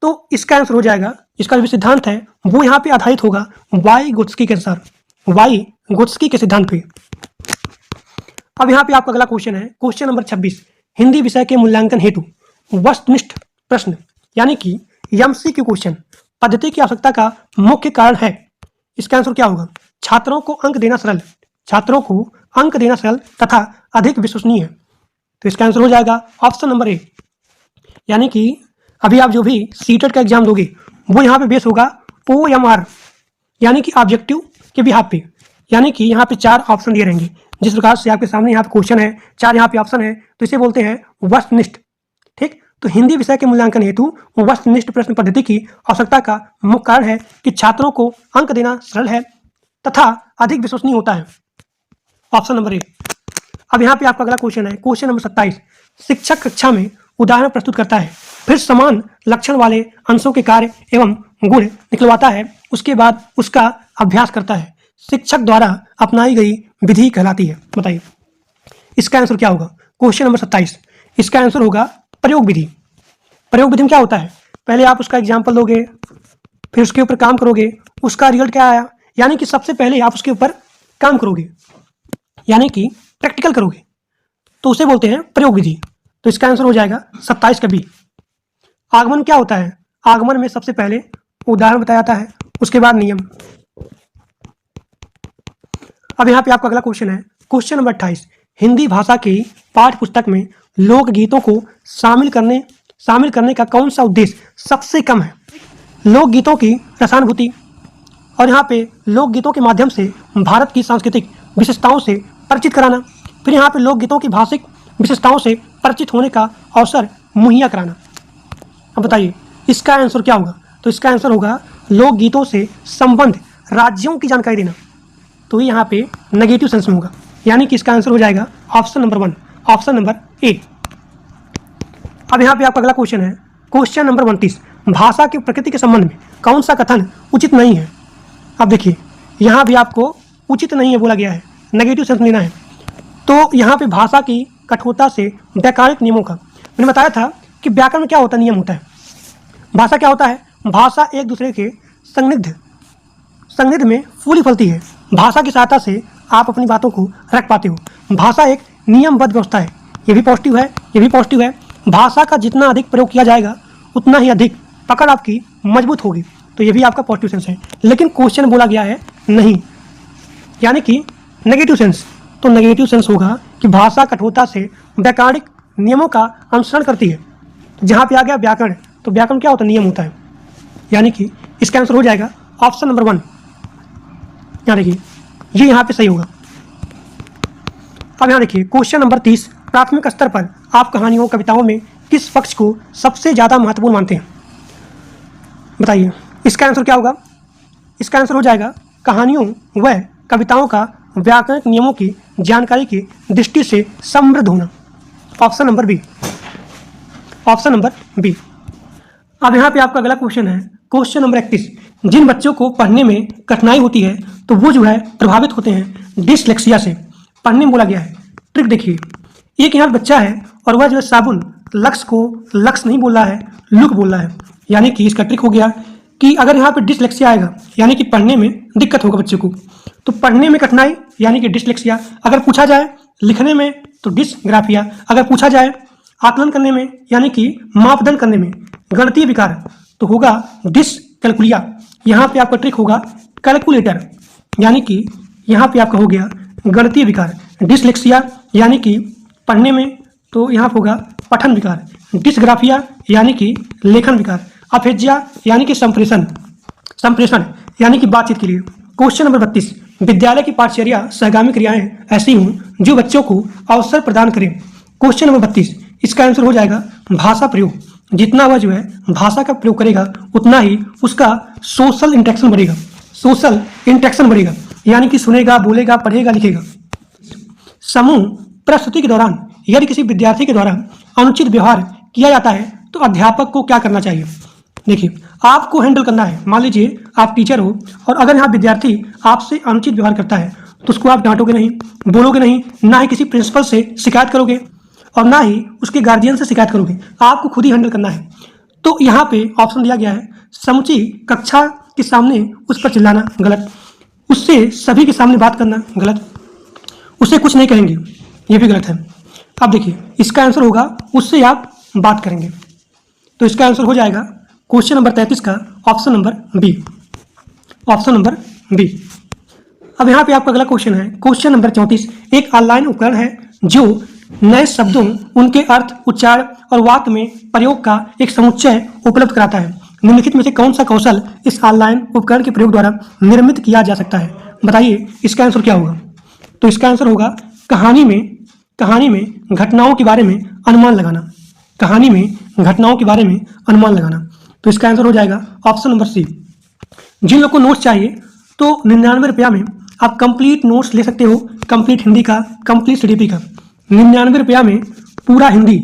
तो इसका आंसर हो जाएगा, इसका जो सिद्धांत है वो यहाँ पे आधारित होगा वाइगोत्स्की के अनुसार, वाइगोत्स्की के सिद्धांत पे। अब यहाँ पे आपका अगला क्वेश्चन है, क्वेश्चन नंबर 26, हिंदी विषय के मूल्यांकन हेतु वस्तुनिष्ठ प्रश्न, यानी कि एमसीक्यू क्वेश्चन पद्धति की आवश्यकता का मुख्य कारण है। इसका आंसर क्या होगा? छात्रों को अंक देना सरल, छात्रों को अंक देना सरल तथा अधिक विश्वसनीय है। तो इसका आंसर हो जाएगा ऑप्शन नंबर ए, यानी कि अभी आप जो भी सीटेट का एग्जाम दोगे वो यहाँ पे बेस होगा OMR, यानी कि ऑब्जेक्टिव के बिहाफ पे, यानी कि यहाँ पे 4 ऑप्शन दिए रहेंगे। जिस प्रकार से आपके सामने यहाँ पे क्वेश्चन है, 4 यहाँ पे ऑप्शन है, तो इसे बोलते हैं वस्तुनिष्ठ, ठीक। तो हिंदी विषय के मूल्यांकन हेतु वस्तुनिष्ठ प्रश्न पद्धति की आवश्यकता का मुख्य कारण है कि छात्रों को अंक देना सरल है तथा अधिक विश्वसनीय होता है, ऑप्शन नंबर ए। अब यहाँ पे आपका अगला क्वेश्चन है, क्वेश्चन नंबर 27, शिक्षक कक्षा में उदाहरण प्रस्तुत करता है, फिर समान लक्षण वाले अंशों के कार्य एवं गुण निकलवाता है, उसके बाद उसका अभ्यास करता है, शिक्षक द्वारा अपनाई गई विधि कहलाती है। बताइए इसका आंसर क्या होगा? क्वेश्चन नंबर 27, इसका आंसर होगा प्रयोग विधि। प्रयोग विधि में क्या होता है? पहले आप उसका एग्जाम्पल दोगे, फिर उसके ऊपर काम करोगे, उसका रिजल्ट क्या आया, यानी कि सबसे पहले आप उसके ऊपर काम करोगे, यानी कि प्रैक्टिकल करोगे, तो उसे बोलते हैं प्रयोग विधि। तो इसका आंसर हो जाएगा 27 का बी। आगमन क्या होता है? आगमन में सबसे पहले उदाहरण बताया जाता है, उसके बाद नियम। अब यहाँ पे आपका अगला क्वेश्चन है, क्वेश्चन नंबर 28, हिंदी भाषा की पाठ्य पुस्तक में लोकगीतों को शामिल करने का कौन सा उद्देश्य सबसे कम है? लोकगीतों की रसानुभूति, और यहाँ पे लोकगीतों के माध्यम से भारत की सांस्कृतिक विशेषताओं से परिचित कराना, फिर यहाँ पे लोकगीतों की भाषिक विशेषताओं से परिचित होने का अवसर मुहैया कराना। अब बताइए इसका आंसर क्या होगा? तो इसका आंसर होगा लोकगीतों से संबंध राज्यों की जानकारी देना। तो ये यहाँ पे नेगेटिव सेंस में होगा, यानी कि इसका आंसर हो जाएगा option number 1, option number A. अब यहाँ पे आपका अगला क्वेश्चन है, क्वेश्चन नंबर 29, भाषा की प्रकृति के संबंध में कौन सा कथन उचित नहीं है? अब देखिए यहाँ भी आपको उचित नहीं है बोला गया है, नेगेटिव सेंस लेना है। तो यहाँ पे भाषा की कठोरता से व्याकरणिक नियमों का, मैंने बताया था कि व्याकरण में क्या होता है, नियम होता है। भाषा क्या होता है? भाषा एक दूसरे के संनिग्ध में फूली फलती है। भाषा की सहायता से आप अपनी बातों को रख पाते हो। भाषा एक नियमबद्ध व्यवस्था है, ये भी पॉजिटिव है, ये भी पॉजिटिव है। भाषा का जितना अधिक प्रयोग किया जाएगा उतना ही अधिक पकड़ आपकी मजबूत होगी, तो ये भी आपका पॉजिटिव सेंस है। लेकिन क्वेश्चन बोला गया है नहीं, यानी कि नेगेटिव सेंस। तो नेगेटिव सेंस होगा कि भाषा कठोरता से व्याकरणिक नियमों का अनुसरण करती है। जहाँ पे आ गया व्याकरण, तो व्याकरण क्या होता है? नियम होता है, यानी कि इसका आंसर हो जाएगा ऑप्शन नंबर 1। यहाँ देखिए, ये यहाँ पे सही होगा। अब यहाँ देखिए क्वेश्चन नंबर 30, प्राथमिक स्तर पर आप कहानियों कविताओं में किस पक्ष को सबसे ज़्यादा महत्वपूर्ण मानते हैं? बताइए इसका आंसर क्या होगा? इसका आंसर हो जाएगा कहानियों व कविताओं का व्याकरणिक नियमों की जानकारी की दृष्टि से समृद्ध होना। Option number B, option number B. अब यहाँ पे आपका अगला क्वेश्चन है क्वेश्चन नंबर 31, जिन बच्चों को पढ़ने में कठिनाई होती है तो वो जो है प्रभावित होते हैं डिसलेक्सिया से। पढ़ने में बोला गया है। ट्रिक देखिए, एक यहाँ बच्चा है और वह जो है साबुन लक्ष्य को लक्ष्य नहीं बोल रहा है, लुक बोल रहा है। यानी कि इसका ट्रिक हो गया कि अगर यहाँ पे डिसलेक्सिया आएगा यानी कि पढ़ने में दिक्कत होगा बच्चे को, तो पढ़ने में कठिनाई यानी कि डिसलेक्सिया। अगर पूछा जाए लिखने में तो डिसग्राफिया। अगर पूछा जाए आकलन करने में यानी कि मापदंड करने में गणितीय विकार, तो होगा डिसकैलकुलिया। यहाँ पे आपका ट्रिक होगा कैलकुलेटर, यानी कि यहाँ पे आपका हो गया गणितीय विकार। डिसलेक्सिया यानी कि पढ़ने में, तो यहाँ पे होगा पठन विकार। डिसग्राफिया यानी कि लेखन विकार। अफेजिया यानी कि संप्रेषण यानी कि बातचीत के लिए। क्वेश्चन नंबर 32, विद्यालय की पाठचर्या सहगामी क्रियाएं ऐसी हों जो बच्चों को अवसर प्रदान करें। क्वेश्चन नंबर 32, इसका आंसर हो जाएगा भाषा प्रयोग। जितना वह जो है भाषा का प्रयोग करेगा उतना ही उसका सोशल इंटरेक्शन बढ़ेगा, सोशल इंटरेक्शन बढ़ेगा, यानी कि सुनेगा, बोलेगा, पढ़ेगा, लिखेगा। समूह प्रस्तुति के दौरान यदि किसी विद्यार्थी के द्वारा अनुचित व्यवहार किया जाता है तो अध्यापक को क्या करना चाहिए? देखिए, आपको हैंडल करना है। मान लीजिए आप टीचर हो और अगर यहाँ विद्यार्थी आपसे अनुचित व्यवहार करता है तो उसको आप डांटोगे नहीं, बोलोगे नहीं, ना ही किसी प्रिंसिपल से शिकायत करोगे और ना ही उसके गार्जियन से शिकायत करोगे, आपको खुद ही हैंडल करना है। तो यहाँ पे ऑप्शन दिया गया है समूची कक्षा के सामने उस पर चिल्लाना, गलत। उससे सभी के सामने बात करना, गलत। उसे कुछ नहीं कहेंगे, ये भी गलत है। अब देखिए इसका आंसर होगा उससे आप बात करेंगे, तो इसका आंसर हो जाएगा क्वेश्चन नंबर 33 का option number B, option number B. अब यहाँ पे आपका अगला क्वेश्चन है क्वेश्चन नंबर 34, एक ऑनलाइन उपकरण है जो नए शब्दों, उनके अर्थ, उच्चारण और वाक्य में प्रयोग का एक समुच्चय उपलब्ध कराता है। निम्नलिखित में से कौन सा कौशल इस ऑनलाइन उपकरण के प्रयोग द्वारा निर्मित किया जा सकता है? बताइए इसका आंसर क्या होगा? तो इसका आंसर होगा कहानी में घटनाओं के बारे में अनुमान लगाना। कहानी में घटनाओं के बारे में अनुमान लगाना, तो इसका आंसर हो जाएगा ऑप्शन नंबर सी। जिन लोग को नोट्स चाहिए तो 99 रुपया में आप कंप्लीट नोट्स ले सकते हो, कंप्लीट हिंदी का, कंप्लीट सीडीपी का। 99 रुपया में पूरा हिंदी,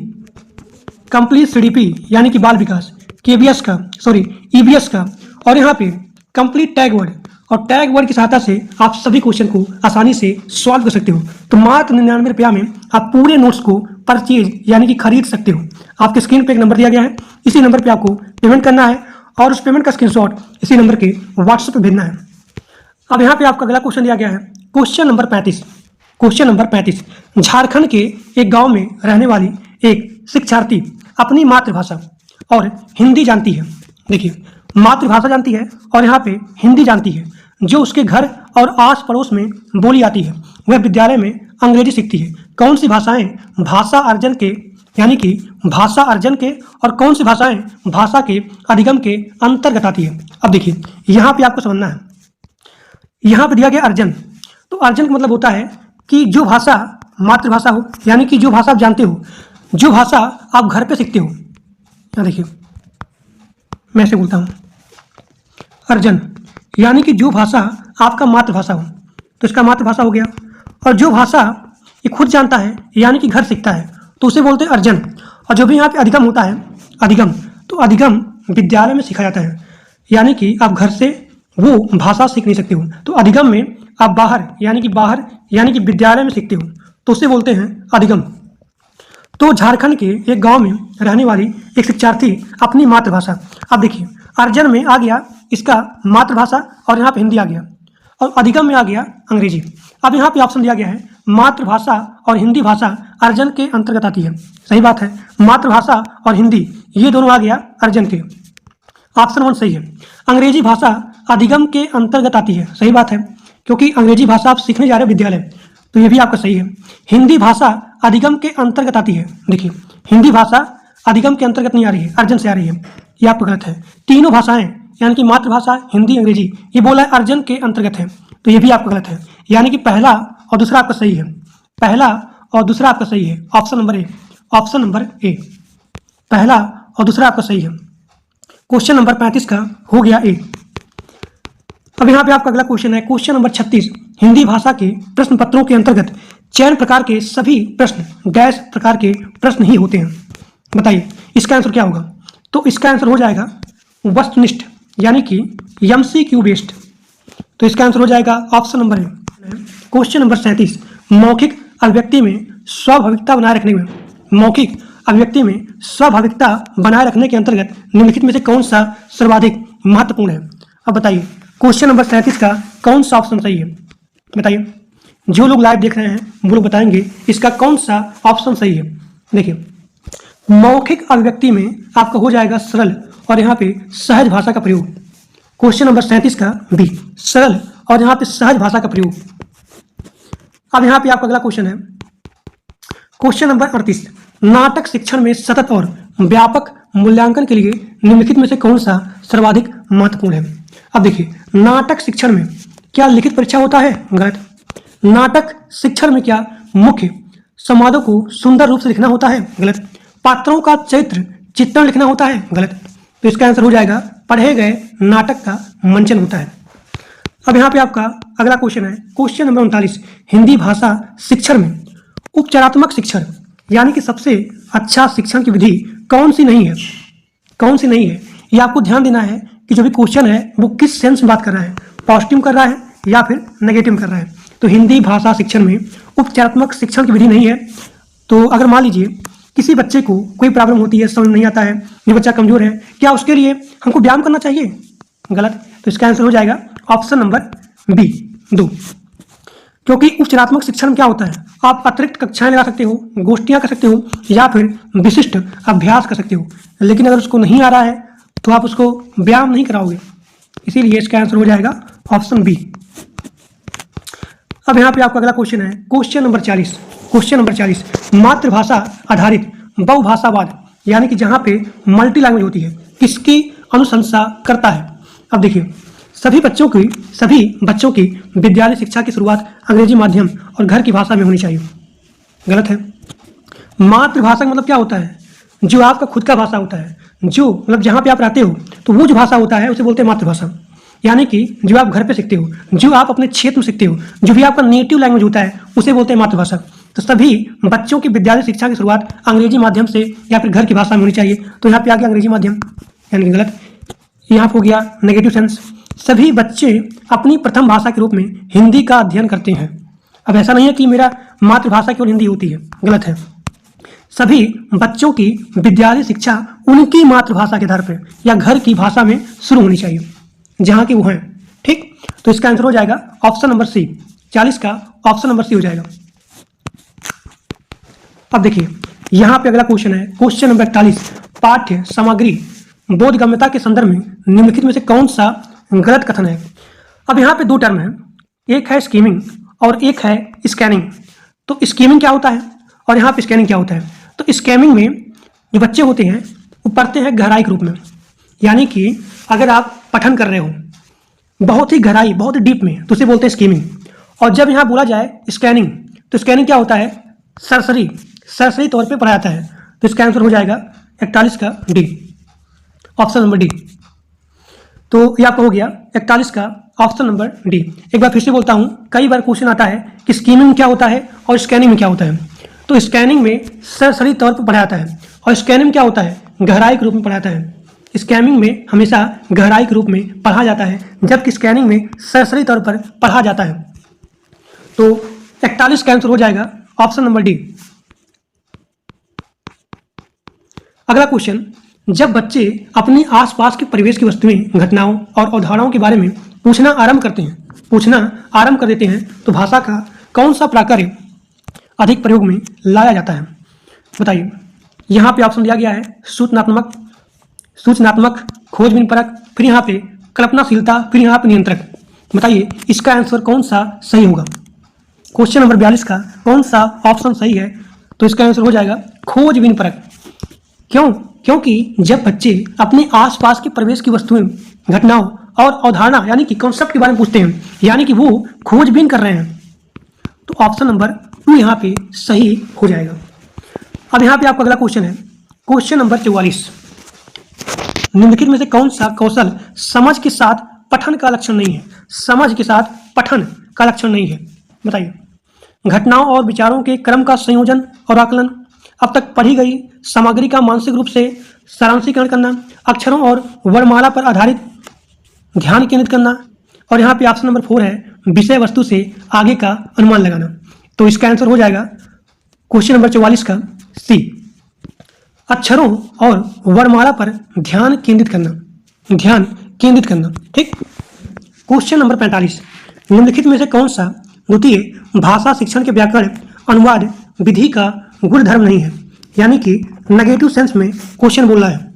कंप्लीट सीडीपी यानी कि बाल विकास, केबीएस का, सॉरी ईबीएस का, और यहाँ पे कंप्लीट टैग वर्ड, और टैग वर्ड की सहायता से आप सभी क्वेश्चन को आसानी से सॉल्व कर सकते हो। तो मात्र 99 रुपया में आप पूरे नोट्स को परचेज यानी कि खरीद सकते हो। आपके स्क्रीन पे एक नंबर दिया गया है, इसी नंबर पे आपको पेमेंट करना है और उस पेमेंट का स्क्रीनशॉट इसी नंबर के व्हाट्सएप पे भेजना है। अब यहाँ पे आपका अगला क्वेश्चन दिया गया है question number 35। Question number 35, Jharkhand के एक गाँव में रहने वाली एक शिक्षार्थी अपनी मातृभाषा और हिंदी जानती है। देखिए, मातृभाषा जानती है और यहाँ पे हिंदी जानती है, जो उसके घर और आस पड़ोस में बोली जाती है। वह विद्यालय में अंग्रेजी सीखती है। कौन सी भाषाएं भाषा अर्जन के, यानी कि भाषा अर्जन के, और कौन सी भाषाएं भाषा के अधिगम के अंतर्गत आती है? अब देखिए यहाँ पे आपको समझना है, यहाँ पे दिया गया अर्जन, तो अर्जन का मतलब होता है कि जो भाषा मातृभाषा हो, यानी कि जो भाषा आप जानते हो, जो भाषा आप घर पे सीखते हो। यहाँ देखिए मैं ऐसे बोलता हूँ अर्जन, यानी कि जो भाषा आपका मातृभाषा हो, तो इसका मातृभाषा हो गया। और जो भाषा ये खुद जानता है यानी कि घर सीखता है, तो उसे बोलते हैं अर्जन। और जो भी यहाँ पे अधिगम होता है, अधिगम, तो अधिगम विद्यालय में सीखा जाता है, यानी कि आप घर से वो भाषा सीख नहीं सकते हो। तो अधिगम में आप बाहर यानी कि विद्यालय में सीखते हो, तो उसे बोलते हैं अधिगम। तो झारखंड के एक गांव में रहने वाली एक शिक्षार्थी अपनी मातृभाषा, अब देखिए अर्जन में आ गया इसका मातृभाषा और यहाँ पे हिंदी आ गया, और अधिगम में आ गया अंग्रेजी। अब यहाँ पे ऑप्शन दिया गया है मातृभाषा और हिंदी भाषा अर्जन के अंतर्गत आती है। सही बात है, मातृभाषा और हिंदी ये दोनों आ गया अर्जन के। ऑप्शन 1 सही है। अंग्रेजी भाषा अधिगम के अंतर्गत आती है। सही बात है, क्योंकि अंग्रेजी भाषा आप सीखने जा रहे हो विद्यालय, तो ये भी आपका सही है। हिंदी भाषा अधिगम के अंतर्गत आती है। देखिए, हिंदी भाषा अधिगम के अंतर्गत नहीं आ रही है, अर्जन से आ रही है, ये आपका गलत है। तीनों भाषाएं यानी कि मातृभाषा, हिंदी, अंग्रेजी, ये बोला है अर्जन के अंतर्गत है, तो ये भी आपका गलत है। यानी कि पहला और दूसरा आपका सही है, पहला और दूसरा आपका सही है। Option number A, option number A, पहला और दूसरा आपका सही है। क्वेश्चन नंबर 35 का हो गया ए। अब यहाँ पे आपका अगला क्वेश्चन है क्वेश्चन नंबर 36। हिंदी भाषा के प्रश्न पत्रों के अंतर्गत चयन प्रकार के सभी प्रश्न गैस प्रकार के प्रश्न ही होते हैं। बताइए इसका आंसर क्या होगा? तो इसका आंसर हो जाएगा वस्तुनिष्ठ, यानी कि MCQ बेस्ड। तो इसका आंसर हो जाएगा option number A. Question number 37। मौखिक अभिव्यक्ति में स्वाभाविकता बनाए रखने में, मौखिक अभिव्यक्ति में स्वाभाविकता बनाए रखने के अंतर्गत निम्नलिखित में से कौन सा सर्वाधिक महत्वपूर्ण है? अब बताइए क्वेश्चन नंबर 37 का कौन सा ऑप्शन सही है? बताइए, जो लोग लाइव देख रहे हैं वो लोग बताएंगे इसका कौन सा ऑप्शन सही है। देखिए, मौखिक अभिव्यक्ति में आपका हो जाएगा सरल और यहाँ पे सहज भाषा का प्रयोग। क्वेश्चन नंबर 37 का बी, सरल और यहाँ पे सहज भाषा का प्रयोग। अब यहाँ पे आपका अगला क्वेश्चन है क्वेश्चन नंबर 38। नाटक शिक्षण में सतत और व्यापक मूल्यांकन के लिए निम्नलिखित में से कौन सा सर्वाधिक महत्वपूर्ण है? अब देखिए, नाटक शिक्षण में क्या लिखित परीक्षा होता है? गलत। नाटक शिक्षण में क्या मुख्य संवादों को सुंदर रूप से लिखना होता है? गलत। पात्रों का चरित्र चित्रण लिखना होता है? गलत। तो इसका आंसर हो जाएगा पढ़े गए नाटक का मंचन होता है। अब यहाँ पे आपका अगला क्वेश्चन है क्वेश्चन नंबर 39। हिंदी भाषा शिक्षण में उपचारात्मक शिक्षण यानी कि सबसे अच्छा शिक्षण की विधि कौन सी नहीं है? कौन सी नहीं है, ये आपको ध्यान देना है कि जो भी क्वेश्चन है वो किस सेंस में बात कर रहा है, पॉजिटिव कर रहा है या फिर नेगेटिव कर रहा है। तो हिंदी भाषा शिक्षण में उपचारात्मक शिक्षण की विधि नहीं है। तो अगर मान लीजिए किसी बच्चे को कोई प्रॉब्लम होती है, समझ नहीं आता है, ये बच्चा कमजोर है, क्या उसके लिए हमको व्यायाम करना चाहिए? गलत। तो इसका आंसर हो जाएगा ऑप्शन नंबर बी, 2। क्योंकि उपचारात्मक शिक्षण में क्या होता है, आप अतिरिक्त कक्षाएं लगा सकते हो, गोष्ठियां कर सकते हो या फिर विशिष्ट अभ्यास कर सकते हो, लेकिन अगर उसको नहीं आ रहा है तो आप उसको व्यायाम नहीं कराओगे। इसीलिए इसका आंसर हो जाएगा ऑप्शन बी। अब यहाँ पे आपका अगला क्वेश्चन है क्वेश्चन नंबर 40। Question number 40। मातृभाषा आधारित बहुभाषावाद यानी कि जहाँ पे मल्टी लैंग्वेज होती है किसकी अनुशंसा करता है? अब देखिए, सभी बच्चों की विद्यालय शिक्षा की शुरुआत अंग्रेजी माध्यम और घर की भाषा में होनी चाहिए। गलत है। मातृभाषा का मतलब क्या होता है? जो आपका खुद का भाषा होता है, जो मतलब जहाँ पे आप रहते हो, तो वो जो भाषा होता है उसे बोलते हैं मातृभाषा। यानी कि जो आप घर पे सीखते हो, जो आप अपने क्षेत्र में सीखते हो, जो भी आपका नेटिव लैंग्वेज होता है उसे बोलते हैं मातृभाषा। तो सभी बच्चों की विद्यालय शिक्षा की शुरुआत अंग्रेजी माध्यम से या फिर घर की भाषा में होनी चाहिए। तो यहाँ पे आ गया अंग्रेजी माध्यम, यानी कि गलत। यहाँ पे हो गया नेगेटिव सेंस। सभी बच्चे अपनी प्रथम भाषा के रूप में हिंदी का अध्ययन करते हैं। अब ऐसा नहीं है कि मेरा मातृभाषा केवल हिंदी होती है, गलत है। सभी बच्चों की विद्यालय शिक्षा उनकी मातृभाषा के आधार पर या घर की भाषा में शुरू होनी चाहिए जहाँ की वो हैं। ठीक, तो इसका आंसर हो जाएगा ऑप्शन नंबर सी, 40 का ऑप्शन नंबर सी हो जाएगा। अब देखिए, यहाँ पे अगला क्वेश्चन है क्वेश्चन नंबर 41। पाठ्य सामग्री बोधगम्यता के संदर्भ में निम्नलिखित में से कौन सा गलत कथन है? अब यहाँ पे दो टर्म है, एक है स्कीमिंग और एक है स्कैनिंग। तो स्कीमिंग क्या होता है और यहाँ पे स्कैनिंग क्या होता है? तो स्कैमिंग में जो बच्चे होते हैं वो पढ़ते हैं गहराई के रूप में, यानी कि अगर आप पठन कर रहे हो बहुत ही गहराई, बहुत ही डीप में, तो उसे बोलते हैं स्कीमिंग। और जब यहाँ बोला जाए स्कैनिंग, तो स्कैनिंग क्या होता है? सरसरी तौर पे पढ़ा जाता है। तो इसका आंसर हो जाएगा 41 का डी, ऑप्शन नंबर डी। तो ये आपका हो गया 41 का ऑप्शन नंबर डी। एक बार फिर से बोलता हूँ, कई बार क्वेश्चन आता है कि स्कीमिंग क्या होता है और स्कैनिंग में क्या होता है। तो स्कैनिंग में सरसरी तौर पर पढ़ा जाता है और स्कैनिंग क्या होता है? गहराई के रूप में पढ़ा जाता है। स्कैमिंग में हमेशा गहराई के रूप में पढ़ा जाता है, जबकि स्कैनिंग में सरसरी तौर पर पढ़ा जाता है। तो 41 का आंसर हो जाएगा ऑप्शन नंबर डी। अगला क्वेश्चन, जब बच्चे अपने आसपास के परिवेश की वस्तुएं, घटनाओं और अवधारणाओं के बारे में पूछना आरंभ कर देते हैं, तो भाषा का कौन सा प्राकार्य अधिक प्रयोग में लाया जाता है? बताइए। यहाँ पे ऑप्शन दिया गया है सूचनात्मक, खोजबीनपरक, फिर यहाँ पे कल्पनाशीलता, फिर यहाँ पे नियंत्रक। बताइए इसका आंसर कौन सा सही होगा? क्वेश्चन नंबर 42 का कौन सा ऑप्शन सही है? तो इसका आंसर हो जाएगा खोजबीनपरक। क्यों? क्योंकि जब बच्चे अपने आसपास के परिवेश की वस्तुएं, घटनाओं और अवधारणा यानी कि कॉन्सेप्ट के बारे में पूछते हैं, यानी कि वो खोजबीन कर रहे हैं, तो ऑप्शन नंबर 2 यहाँ पे सही हो जाएगा। अब यहाँ पे आपका अगला क्वेश्चन है, क्वेश्चन नंबर 44। निम्नलिखित में से कौन सा कौशल समझ के साथ पठन का लक्षण नहीं है? समझ के साथ पठन का लक्षण नहीं है, बताइए। घटनाओं और विचारों के क्रम का संयोजन और आकलन, अब तक पढ़ी गई सामग्री का मानसिक रूप से सारांशीकरण करना, अक्षरों और वर्णमाला पर आधारित ध्यान केंद्रित करना, और यहाँ पे ऑप्शन नंबर 4 है विषय वस्तु से आगे का अनुमान लगाना। तो इसका आंसर हो जाएगा क्वेश्चन नंबर 44 का सी, अक्षरों और वर्णमाला पर ध्यान केंद्रित करना। ठीक। क्वेश्चन नंबर 45, निम्नलिखित में से कौन सा द्वितीय भाषा शिक्षण के व्याकरण अनुवाद विधि का गुणधर्म नहीं है? यानी कि नेगेटिव सेंस में क्वेश्चन बोल रहा है।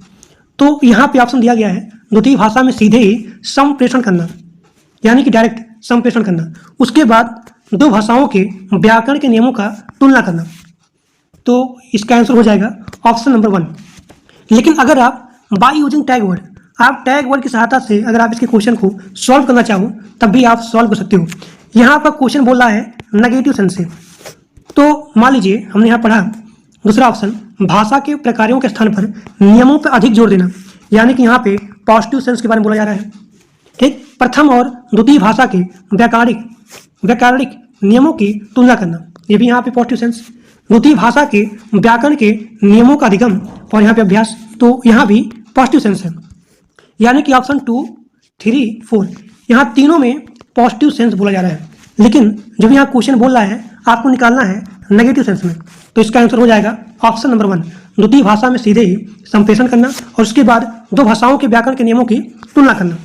तो यहाँ पे ऑप्शन दिया गया है द्वितीय भाषा में सीधे ही संप्रेषण करना, यानी कि डायरेक्ट संप्रेषण करना, उसके बाद दो भाषाओं के व्याकरण के नियमों का तुलना करना। तो इसका आंसर हो जाएगा ऑप्शन नंबर 1। लेकिन अगर आप बाय यूजिंग टैग वर्ड, आप टैग वर्ड की सहायता से अगर आप इसके क्वेश्चन को सॉल्व करना चाहो तब भी आप सॉल्व कर सकते हो। यहाँ पर क्वेश्चन बोल रहा है नेगेटिव सेंस से, तो मान लीजिए हमने यहाँ पढ़ा दूसरा ऑप्शन, भाषा के प्रकारों के स्थान पर नियमों पर अधिक जोर देना, यानी कि यहाँ पे पॉजिटिव सेंस के बारे में बोला जा रहा है। ठीक। प्रथम और द्वितीय भाषा के व्याकरणिक नियमों की तुलना करना, ये भी यहाँ पे पॉजिटिव सेंस। द्वितीय भाषा के व्याकरण के नियमों का अधिगम और यहाँ पे अभ्यास, तो यहाँ भी पॉजिटिव सेंस है, यानी कि ऑप्शन 2, 3, 4 यहाँ तीनों में पॉजिटिव सेंस बोला जा रहा है। लेकिन जब यहाँ क्वेश्चन बोल रहा है आपको निकालना है नेगेटिव सेंस में, तो इसका आंसर हो जाएगा ऑप्शन नंबर 1, द्वितीय भाषा में सीधे ही संप्रेषण करना और उसके बाद दो भाषाओं के व्याकरण के नियमों की तुलना करना।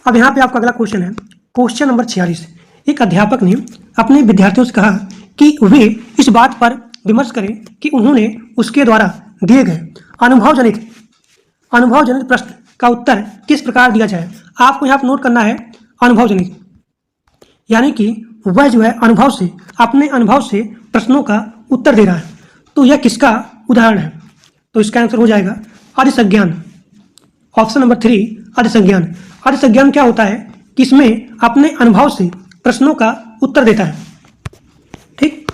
अब यहाँ पे आपका अगला क्वेश्चन है, क्वेश्चन नंबर 46। एक अध्यापक ने अपने विद्यार्थियों से कहा कि वे इस बात पर विमर्श करें कि उन्होंने उसके द्वारा दिए गए अनुभवजनित प्रश्न का उत्तर किस प्रकार दिया जाए। आपको यहाँ पर नोट करना है अनुभवजनित, यानी कि वह जो है अनुभव से, अपने अनुभव से प्रश्नों का उत्तर दे रहा है। तो यह किसका उदाहरण है? तो इसका आंसर हो जाएगा अधिसंज्ञान, ऑप्शन नंबर 3 अधिसंज्ञान। अधिसंज्ञान क्या होता है कि इसमें अपने अनुभव से प्रश्नों का उत्तर देता है। ठीक।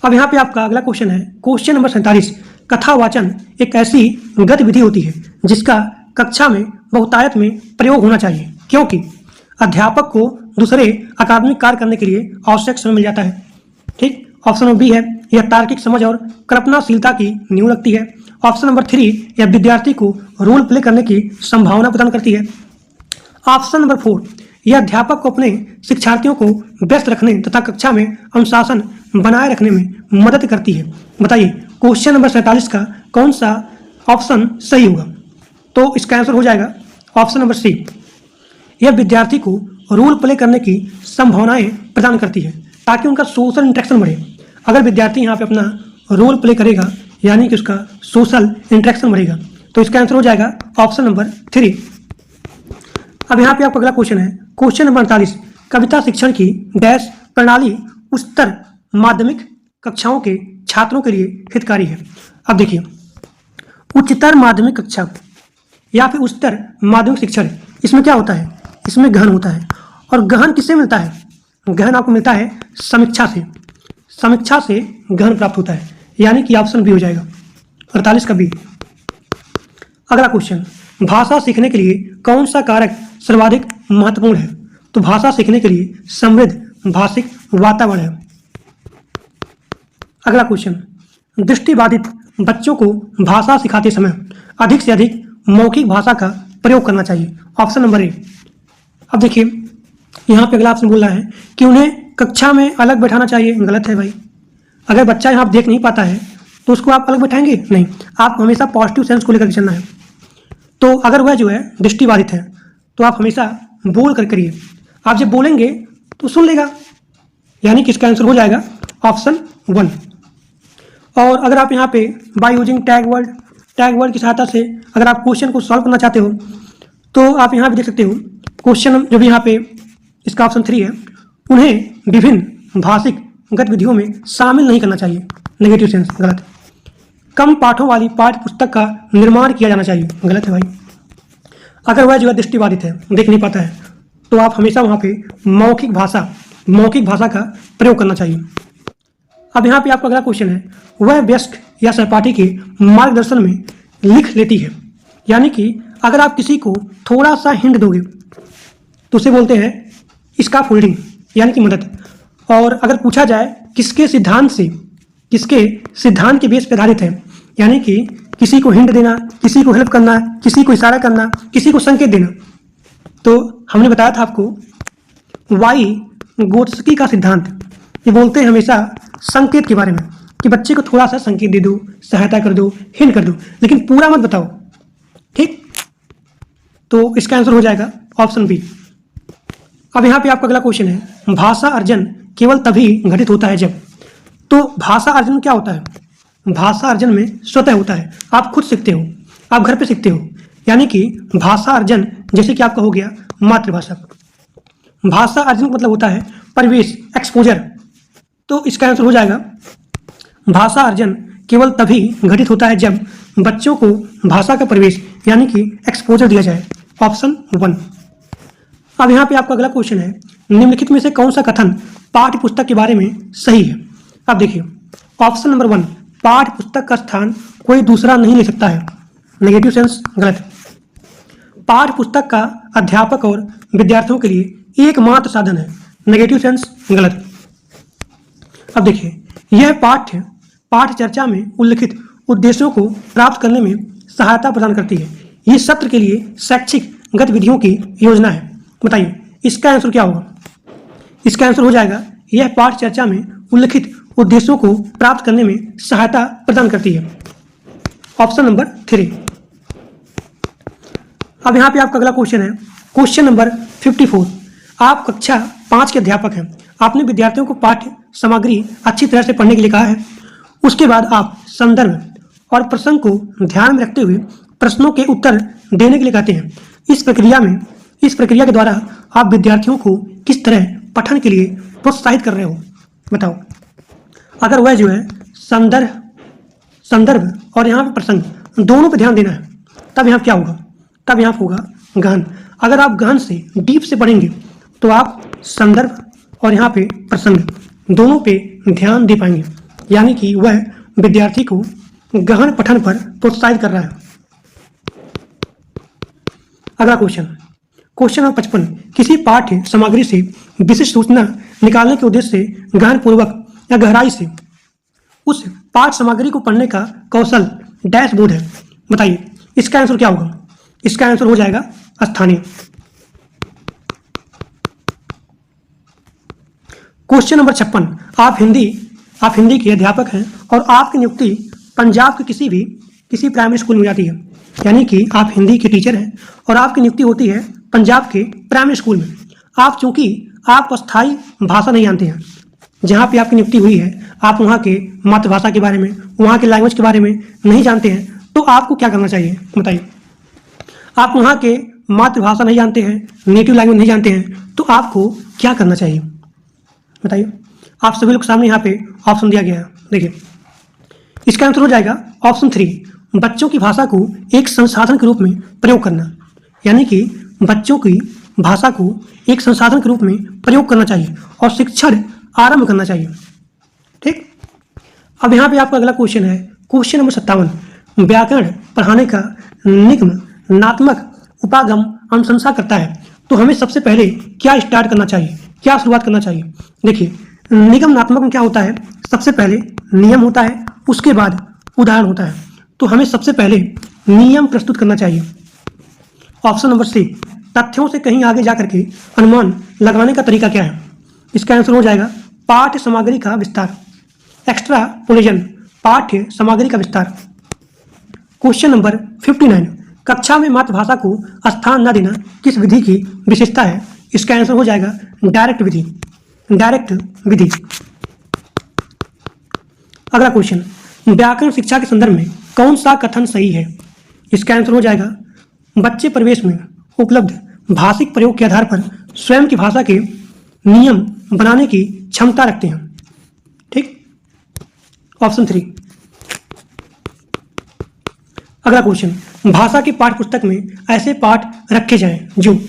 अब यहाँ पे आपका अगला क्वेश्चन है, क्वेश्चन नंबर 47। कथावाचन एक ऐसी गतिविधि होती है जिसका कक्षा में बहुतायत में प्रयोग होना चाहिए, क्योंकि अध्यापक को दूसरे अकादमिक कार्य करने के लिए आवश्यक समय मिल जाता है। ठीक। ऑप्शन नंबर बी है यह तार्किक समझ और कल्पनाशीलता की नींव रखती है। ऑप्शन नंबर 3 यह विद्यार्थी को रोल प्ले करने की संभावना प्रदान करती है। ऑप्शन नंबर 4 यह अध्यापक को अपने शिक्षार्थियों को व्यस्त रखने तथा कक्षा में अनुशासन बनाए रखने में मदद करती है। बताइए क्वेश्चन नंबर 47 का कौन सा ऑप्शन सही होगा? तो इसका आंसर हो जाएगा ऑप्शन नंबर सी, यह विद्यार्थी को रोल प्ले करने की संभावनाएं प्रदान करती है ताकि उनका सोशल इंटरेक्शन बढ़े। अगर विद्यार्थी यहाँ पे अपना रोल प्ले करेगा यानी कि उसका सोशल इंटरेक्शन बढ़ेगा, तो इसका आंसर हो जाएगा ऑप्शन नंबर 3। अब यहाँ पे आपका अगला क्वेश्चन है, क्वेश्चन नंबर 48। कविता शिक्षण की डैश प्रणाली उच्चतर माध्यमिक कक्षाओं के छात्रों के लिए हितकारी है। अब देखिए उच्चतर माध्यमिक कक्षा या फिर उच्चतर माध्यमिक शिक्षण, इसमें क्या होता है? इसमें गहन होता है, और गहन किससे मिलता है? गहन आपको मिलता है समीक्षा से, समीक्षा से गहन प्राप्त होता है, यानी कि ऑप्शन बी हो जाएगा 48 का बी। अगला क्वेश्चन, भाषा सीखने के लिए कौन सा कारक सर्वाधिक महत्वपूर्ण है? तो भाषा सीखने के लिए समृद्ध भाषिक वातावरण है। अगला क्वेश्चन, दृष्टिबाधित बच्चों को भाषा सिखाते समय अधिक से अधिक मौखिक भाषा का प्रयोग करना चाहिए। Option number A. अब देखिए यहाँ पे अगला ऑप्शन बोल रहा है कि उन्हें कक्षा में अलग बैठाना चाहिए। गलत है भाई। अगर बच्चा यहाँ देख नहीं पाता है तो उसको आप अलग बैठाएंगे नहीं, आप हमेशा पॉजिटिव सेंस को लेकर चलना है। तो अगर वह जो है दृष्टिबाधित है तो आप हमेशा बोल कर करिए, आप जब बोलेंगे तो सुन लेगा, यानी कि इसका आंसर हो जाएगा ऑप्शन 1। और अगर आप यहाँ पे बाय यूजिंग टैग वर्ड की सहायता से अगर आप क्वेश्चन को सॉल्व करना चाहते हो तो आप यहाँ भी देख सकते हो क्वेश्चन जो भी यहाँ पे इसका ऑप्शन 3 है, उन्हें विभिन्न भाषिक गतिविधियों में शामिल नहीं करना चाहिए। नेगेटिव सेंस गलत। कम पाठों वाली पाठ्य पुस्तक का निर्माण किया जाना चाहिए, गलत है भाई। अगर वह जो है दृष्टिबाधित है, देख नहीं पाता है, तो आप हमेशा वहाँ पे मौखिक भाषा का प्रयोग करना चाहिए। अब यहाँ पे आपका अगला क्वेश्चन है, वह वयस्क या सहपाठी के मार्गदर्शन में लिख लेती है। यानी कि अगर आप किसी को थोड़ा सा हिंट दोगे तो उसे बोलते हैं इसका फोल्डिंग, यानी कि मदद। और अगर पूछा जाए किसके सिद्धांत के बेस पर आधारित है, यानी कि किसी को हिंट देना, किसी को हेल्प करना, किसी को इशारा करना, किसी को संकेत देना, तो हमने बताया था आपको वाइगोत्स्की का सिद्धांत। ये बोलते हैं हमेशा संकेत के बारे में कि बच्चे को थोड़ा सा संकेत दे दो, सहायता कर दो, हिंट कर दो, लेकिन पूरा मत बताओ, ठीक। तो इसका आंसर हो जाएगा ऑप्शन बी। अब यहाँ पे आपका अगला क्वेश्चन है, भाषा अर्जन केवल तभी घटित होता है जब। तो भाषा अर्जन क्या होता है? भाषा अर्जन में स्वतः होता है, आप खुद सीखते हो, आप घर पे सीखते हो। यानी कि भाषा अर्जन जैसे कि आपका हो गया मातृभाषा। भाषा अर्जन का मतलब होता है परिवेश, एक्सपोजर। तो इसका आंसर हो जाएगा भाषा अर्जन केवल तभी घटित होता है जब बच्चों को भाषा का परिवेश यानी कि एक्सपोजर दिया जाए, ऑप्शन 1। अब यहाँ पे आपका अगला क्वेश्चन है, निम्नलिखित में से कौन सा कथन पाठ्य पुस्तक के बारे में सही है? अब देखिए ऑप्शन नंबर 1, पाठ्य पुस्तक का स्थान कोई दूसरा नहीं ले सकता है, नेगेटिव सेंस गलत। पाठ्य पुस्तक का अध्यापक और विद्यार्थियों के लिए एकमात्र साधन है, नेगेटिव सेंस गलत। अब देखिए यह पाठ्य चर्चा में उल्लिखित उद्देश्यों को प्राप्त करने में सहायता प्रदान करती है। ये सत्र के लिए शैक्षिक गतिविधियों की योजना है। बताइए इसका आंसर क्या होगा? इसका आंसर हो जाएगा यह पाठ्य चर्चा में उल्लिखित उद्देश्यों को प्राप्त करने में सहायता प्रदान करती है, ऑप्शन नंबर 3। अब यहाँ पे आपका अगला क्वेश्चन है, क्वेश्चन नंबर 54। आप कक्षा 5 के अध्यापक हैं, आपने विद्यार्थियों को पाठ्य सामग्री अच्छी तरह से पढ़ने के लिए कहा है। उसके बाद आप संदर्भ और प्रसंग को ध्यान में रखते हुए प्रश्नों के उत्तर देने के लिए कहते हैं। इस प्रक्रिया के द्वारा आप विद्यार्थियों को किस तरह पठन के लिए प्रोत्साहित कर रहे हो? बताओ। अगर वह जो है संदर्भ और यहाँ पे प्रसंग दोनों पे ध्यान देना है, तब यहाँ क्या होगा? तब यहाँ होगा गहन। अगर आप गहन से डीप से पढ़ेंगे तो आप संदर्भ और यहाँ पे प्रसंग दोनों पे ध्यान दे पाएंगे, यानी कि वह विद्यार्थी को गहन पठन पर प्रोत्साहित कर रहा है। अगला क्वेश्चन नंबर 55। किसी पाठ्य सामग्री से विशिष्ट सूचना निकालने के उद्देश्य से गहन पूर्वक या गहराई से उस पाठ्य सामग्री को पढ़ने का कौशल डैशबोर्ड है। बताइए इसका आंसर क्या होगा? इसका आंसर हो जाएगा स्थानीय। Question number 56। आप हिंदी के अध्यापक हैं और आपकी नियुक्ति पंजाब के किसी प्राइमरी स्कूल में जाती है, यानी कि आप हिंदी के टीचर हैं और आपकी नियुक्ति होती है पंजाब के प्राइमरी स्कूल में। चूंकि आप स्थायी भाषा नहीं जानते हैं, जहाँ पे आपकी नियुक्ति हुई है, आप वहाँ के मातृभाषा के बारे में, वहाँ के लैंग्वेज के बारे में नहीं जानते हैं, तो आपको क्या करना चाहिए? बताइए। आप वहाँ के मातृभाषा नहीं जानते हैं, नेटिव लैंग्वेज नहीं जानते हैं, तो आपको क्या करना चाहिए? बताइए। आप सभी लोग सामने यहाँ पे ऑप्शन दिया गया है, देखिए इसका आंसर हो जाएगा ऑप्शन 3, बच्चों की भाषा को एक संसाधन के रूप में प्रयोग करना। यानी कि बच्चों की भाषा को एक संसाधन के रूप में प्रयोग करना चाहिए और शिक्षण आरंभ करना चाहिए, ठीक। अब यहाँ पे आपका अगला क्वेश्चन है, क्वेश्चन नंबर 57। व्याकरण पढ़ाने का निगमनात्मक उपागम अनुशंसा करता है, तो हमें सबसे पहले क्या स्टार्ट करना चाहिए, क्या शुरुआत करना चाहिए? देखिए निगमनात्मक में क्या होता है? सबसे पहले नियम होता है, उसके बाद उदाहरण होता है। तो हमें सबसे पहले नियम प्रस्तुत करना चाहिए, ऑप्शन नंबर सी। तथ्यों से कहीं आगे जाकर के अनुमान लगाने का तरीका क्या है? इसका आंसर हो जाएगा पाठ्य सामग्री का विस्तार, एक्स्ट्रापोलेशन, पाठ्य सामग्री का विस्तार। Question number 59। कक्षा में मातृभाषा को स्थान न देना किस विधि की विशेषता है? इसका आंसर हो जाएगा डायरेक्ट विधि। डायरेक्ट विधि। अगला क्वेश्चन, व्याकरण शिक्षा के संदर्भ में कौन सा कथन सही है? इसका आंसर हो जाएगा बच्चे परिवेश में उपलब्ध भाषिक प्रयोग के आधार पर स्वयं की भाषा के नियम बनाने की क्षमता रखते हैं। ठीक, ऑप्शन 3। अगला क्वेश्चन, भाषा की पाठ्य पुस्तक में ऐसे पाठ रखे जाएं जो,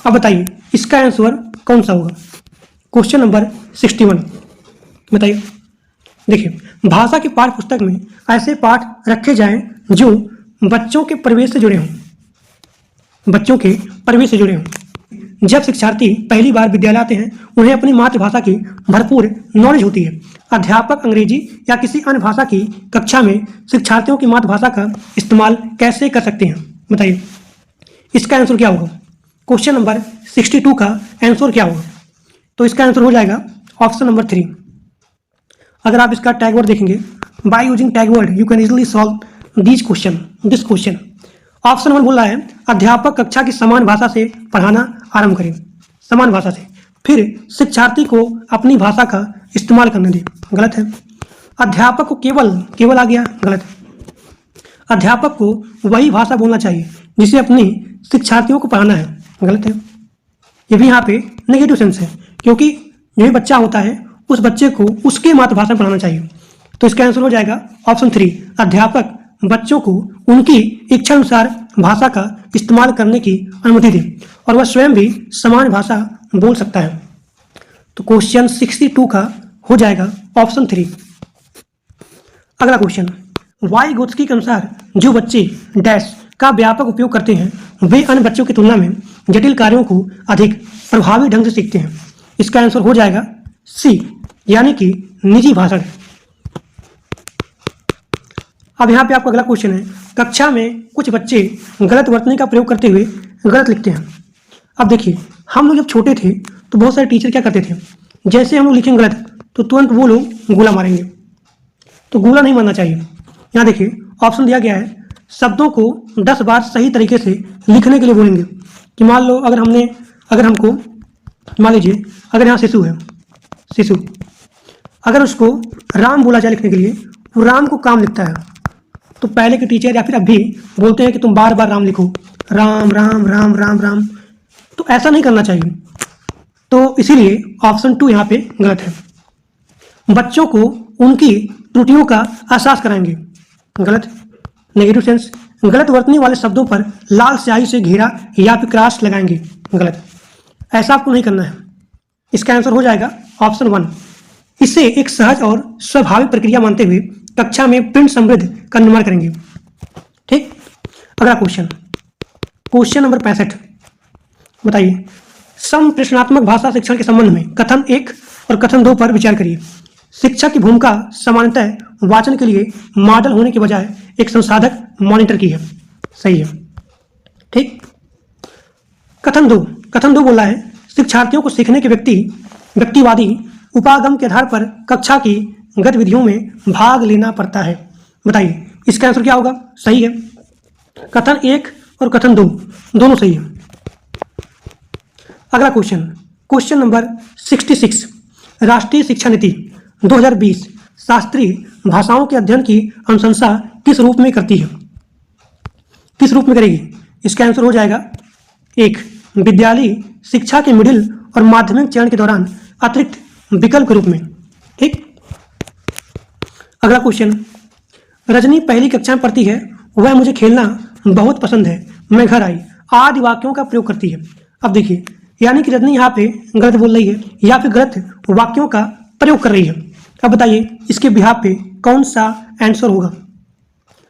अब बताइए इसका आंसर कौन सा होगा? क्वेश्चन नंबर 61 बताइए। देखिए, भाषा की पाठ्य पुस्तक में ऐसे पाठ रखे जाएं जो बच्चों के परिवेश से जुड़े हों, बच्चों के परिवेश से जुड़े हों। जब शिक्षार्थी पहली बार विद्यालय आते हैं उन्हें अपनी मातृभाषा की भरपूर नॉलेज होती है। अध्यापक अंग्रेजी या किसी अन्य भाषा की कक्षा में शिक्षार्थियों की मातृभाषा का इस्तेमाल कैसे कर सकते हैं? बताइए इसका आंसर क्या होगा? क्वेश्चन नंबर 62 का आंसर क्या होगा? तो इसका आंसर हो जाएगा ऑप्शन नंबर 3। अगर आप इसका टैग वर्ड देखेंगे, by using tag word you can easily solve this question. Option 1 बोल रहा है अध्यापक कक्षा की समान भाषा से पढ़ाना आरंभ करें, समान भाषा से, फिर शिक्षार्थी को अपनी भाषा का इस्तेमाल करने दें। गलत है। अध्यापक को केवल आ गया, गलत है। अध्यापक को वही भाषा बोलना चाहिए जिसे अपने शिक्षार्थियों को पढ़ाना है, गलत है। ये भी यहाँ पे नेगेटिव सेंस है, क्योंकि जो भी बच्चा होता है उस बच्चे को उसके मातृभाषा में पढ़ाना चाहिए। तो इसका आंसर हो जाएगा ऑप्शन 3, अध्यापक बच्चों को उनकी इच्छा अनुसार भाषा का इस्तेमाल करने की अनुमति दे और वह स्वयं भी समान भाषा बोल सकता है। तो क्वेश्चन 62 का हो जाएगा ऑप्शन 3। अगला क्वेश्चन, वाइगोत्स्की के अनुसार जो बच्चे डैश का व्यापक उपयोग करते हैं वे अन्य बच्चों की तुलना में जटिल कार्यों को अधिक प्रभावी ढंग से सीखते हैं। इसका आंसर हो जाएगा सी, यानी कि निजी भाषण। अब यहाँ पे आपका अगला क्वेश्चन है, कक्षा में कुछ बच्चे गलत वर्तनी का प्रयोग करते हुए गलत लिखते हैं। अब देखिए, हम लोग जब छोटे थे तो बहुत सारे टीचर क्या करते थे, जैसे हम लोग लिखेंगे गलत तो तुरंत वो लोग गोला मारेंगे। तो गोला नहीं मारना चाहिए। यहाँ देखिए ऑप्शन दिया गया है, शब्दों को 10 बार सही तरीके से लिखने के लिए बोलेंगे। कि मान लो अगर हमको मान लीजिए अगर यहाँ शिशु है, शिशु, अगर उसको राम बोला जाए लिखने के लिए, वो राम को काम लिखता है, तो पहले के टीचर या फिर अब भी बोलते हैं कि तुम बार बार राम लिखो, राम राम राम राम राम। तो ऐसा नहीं करना चाहिए। तो इसीलिए ऑप्शन 2 यहाँ पे गलत है। बच्चों को उनकी त्रुटियों का एहसास कराएंगे, गलत, नेगेटिव सेंस। गलत वर्तनी वाले शब्दों पर लाल स्याही से घेरा या फिर क्रॉस लगाएंगे, गलत। ऐसा आपको नहीं करना है। इसका आंसर हो जाएगा ऑप्शन 1। इसे एक सहज और स्वाभाविक प्रक्रिया मानते हुए कक्षा में प्रिंट समृद्ध का निर्माण करेंगे। ठीक, अगला क्वेश्चन नंबर 65 बताइए, संप्रेषणात्मक भाषा शिक्षण के संबंध में कथन 1 और कथन 2 पर विचार करिए। शिक्षक की भूमिका सामान्यतः वाचन के लिए मॉडल होने के बजाय एक संसाधक मॉनिटर की है, सही है। ठीक, कथन 2 बोल रहा है शिक्षार्थियों को सीखने के व्यक्तिवादी उपागम के आधार पर कक्षा की गतिविधियों में भाग लेना पड़ता है। बताइए इसका आंसर क्या होगा? सही है। कथन 1 और कथन 2 दोनों सही है। अगला क्वेश्चन नंबर 66, राष्ट्रीय शिक्षा नीति 2020 शास्त्रीय भाषाओं के अध्ययन की अनुशंसा किस रूप में करती है? किस रूप में करेगी? इसका आंसर हो जाएगा 1, विद्यालयी शिक्षा के मिडिल और माध्यमिक चरण के दौरान अतिरिक्त विकल्प के रूप में। ठीक, अगला क्वेश्चन, रजनी पहली कक्षा में पढ़ती है, वह मुझे खेलना बहुत पसंद है, मैं घर आई आदि वाक्यों का प्रयोग करती है। अब देखिए, यानी कि रजनी यहाँ पे गलत बोल रही है या फिर गलत वाक्यों का प्रयोग कर रही है। अब बताइए इसके बिहाफ पे कौन सा आंसर होगा,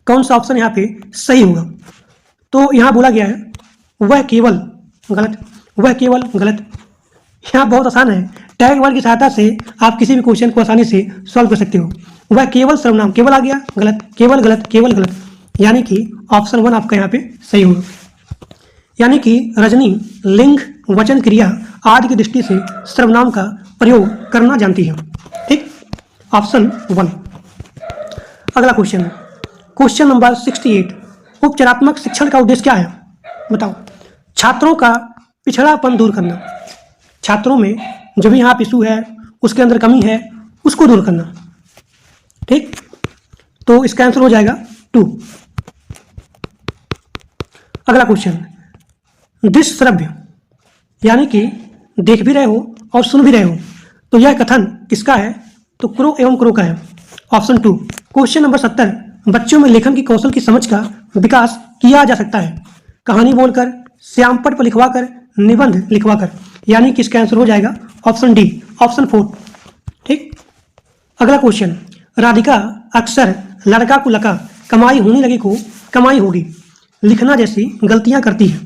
कौन सा ऑप्शन यहाँ पे सही होगा? तो यहाँ बोला गया है वह केवल, गलत, वह केवल, गलत। यहाँ बहुत आसान है, टैग वर्ड की सहायता से आप किसी भी क्वेश्चन को आसानी से सॉल्व कर सकते हो। वह केवल सर्वनाम, केवल आ गया, गलत, केवल गलत, केवल गलत, यानी कि ऑप्शन 1 आपका यहाँ पे सही होगा। यानी कि रजनी लिंग, वचन, क्रिया आदि की दृष्टि से सर्वनाम का प्रयोग करना जानती है। ठीक, ऑप्शन 1। अगला क्वेश्चन नंबर 68, उपचारात्मक शिक्षण का उद्देश्य क्या है? बताओ। छात्रों का पिछड़ापन दूर करना। छात्रों में जो भी यहाँ इशू है उसके अंदर कमी है उसको दूर करना। ठीक, तो इसका आंसर हो जाएगा 2। अगला क्वेश्चन, दृश्य श्रव्य यानी कि देख भी रहे हो और सुन भी रहे हो, तो यह कथन किसका है? तो क्रो एवं क्रो का है। ऑप्शन 2। क्वेश्चन नंबर 70, बच्चों में लेखन की कौशल की समझ का विकास किया जा सकता है कहानी बोलकर, श्यामपट पर लिखवाकर, निबंध लिखवाकर, यानी कि इसका आंसर हो जाएगा ऑप्शन डी, ऑप्शन 4। ठीक, अगला क्वेश्चन, राधिका अक्सर लड़का को लका, कमाई होने लगी को कमाई होगी, लिखना जैसी गलतियां करती है,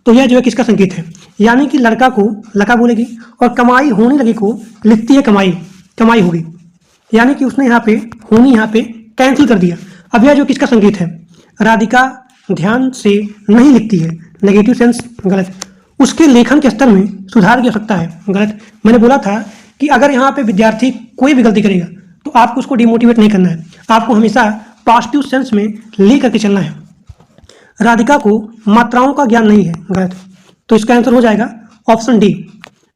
तो यह जो है किसका संकेत है? यानी कि लड़का को लका बोलेगी और कमाई होने लगी को लिखती है कमाई, कमाई होगी, यानी कि उसने यहाँ पे होनी यहाँ पे कैंसिल कर दिया। अब यह जो किसका संकेत है? राधिका ध्यान से नहीं लिखती है, नेगेटिव सेंस गलत, उसके लेखन के स्तर में सुधार की आवश्यकता है, गलत। मैंने बोला था कि अगर यहाँ पे विद्यार्थी कोई भी गलती करेगा तो आपको उसको डिमोटिवेट नहीं करना है, आपको हमेशा पॉजिटिव सेंस में ले करके चलना है। राधिका को मात्राओं का ज्ञान नहीं है, गलत। तो इसका आंसर हो जाएगा ऑप्शन डी,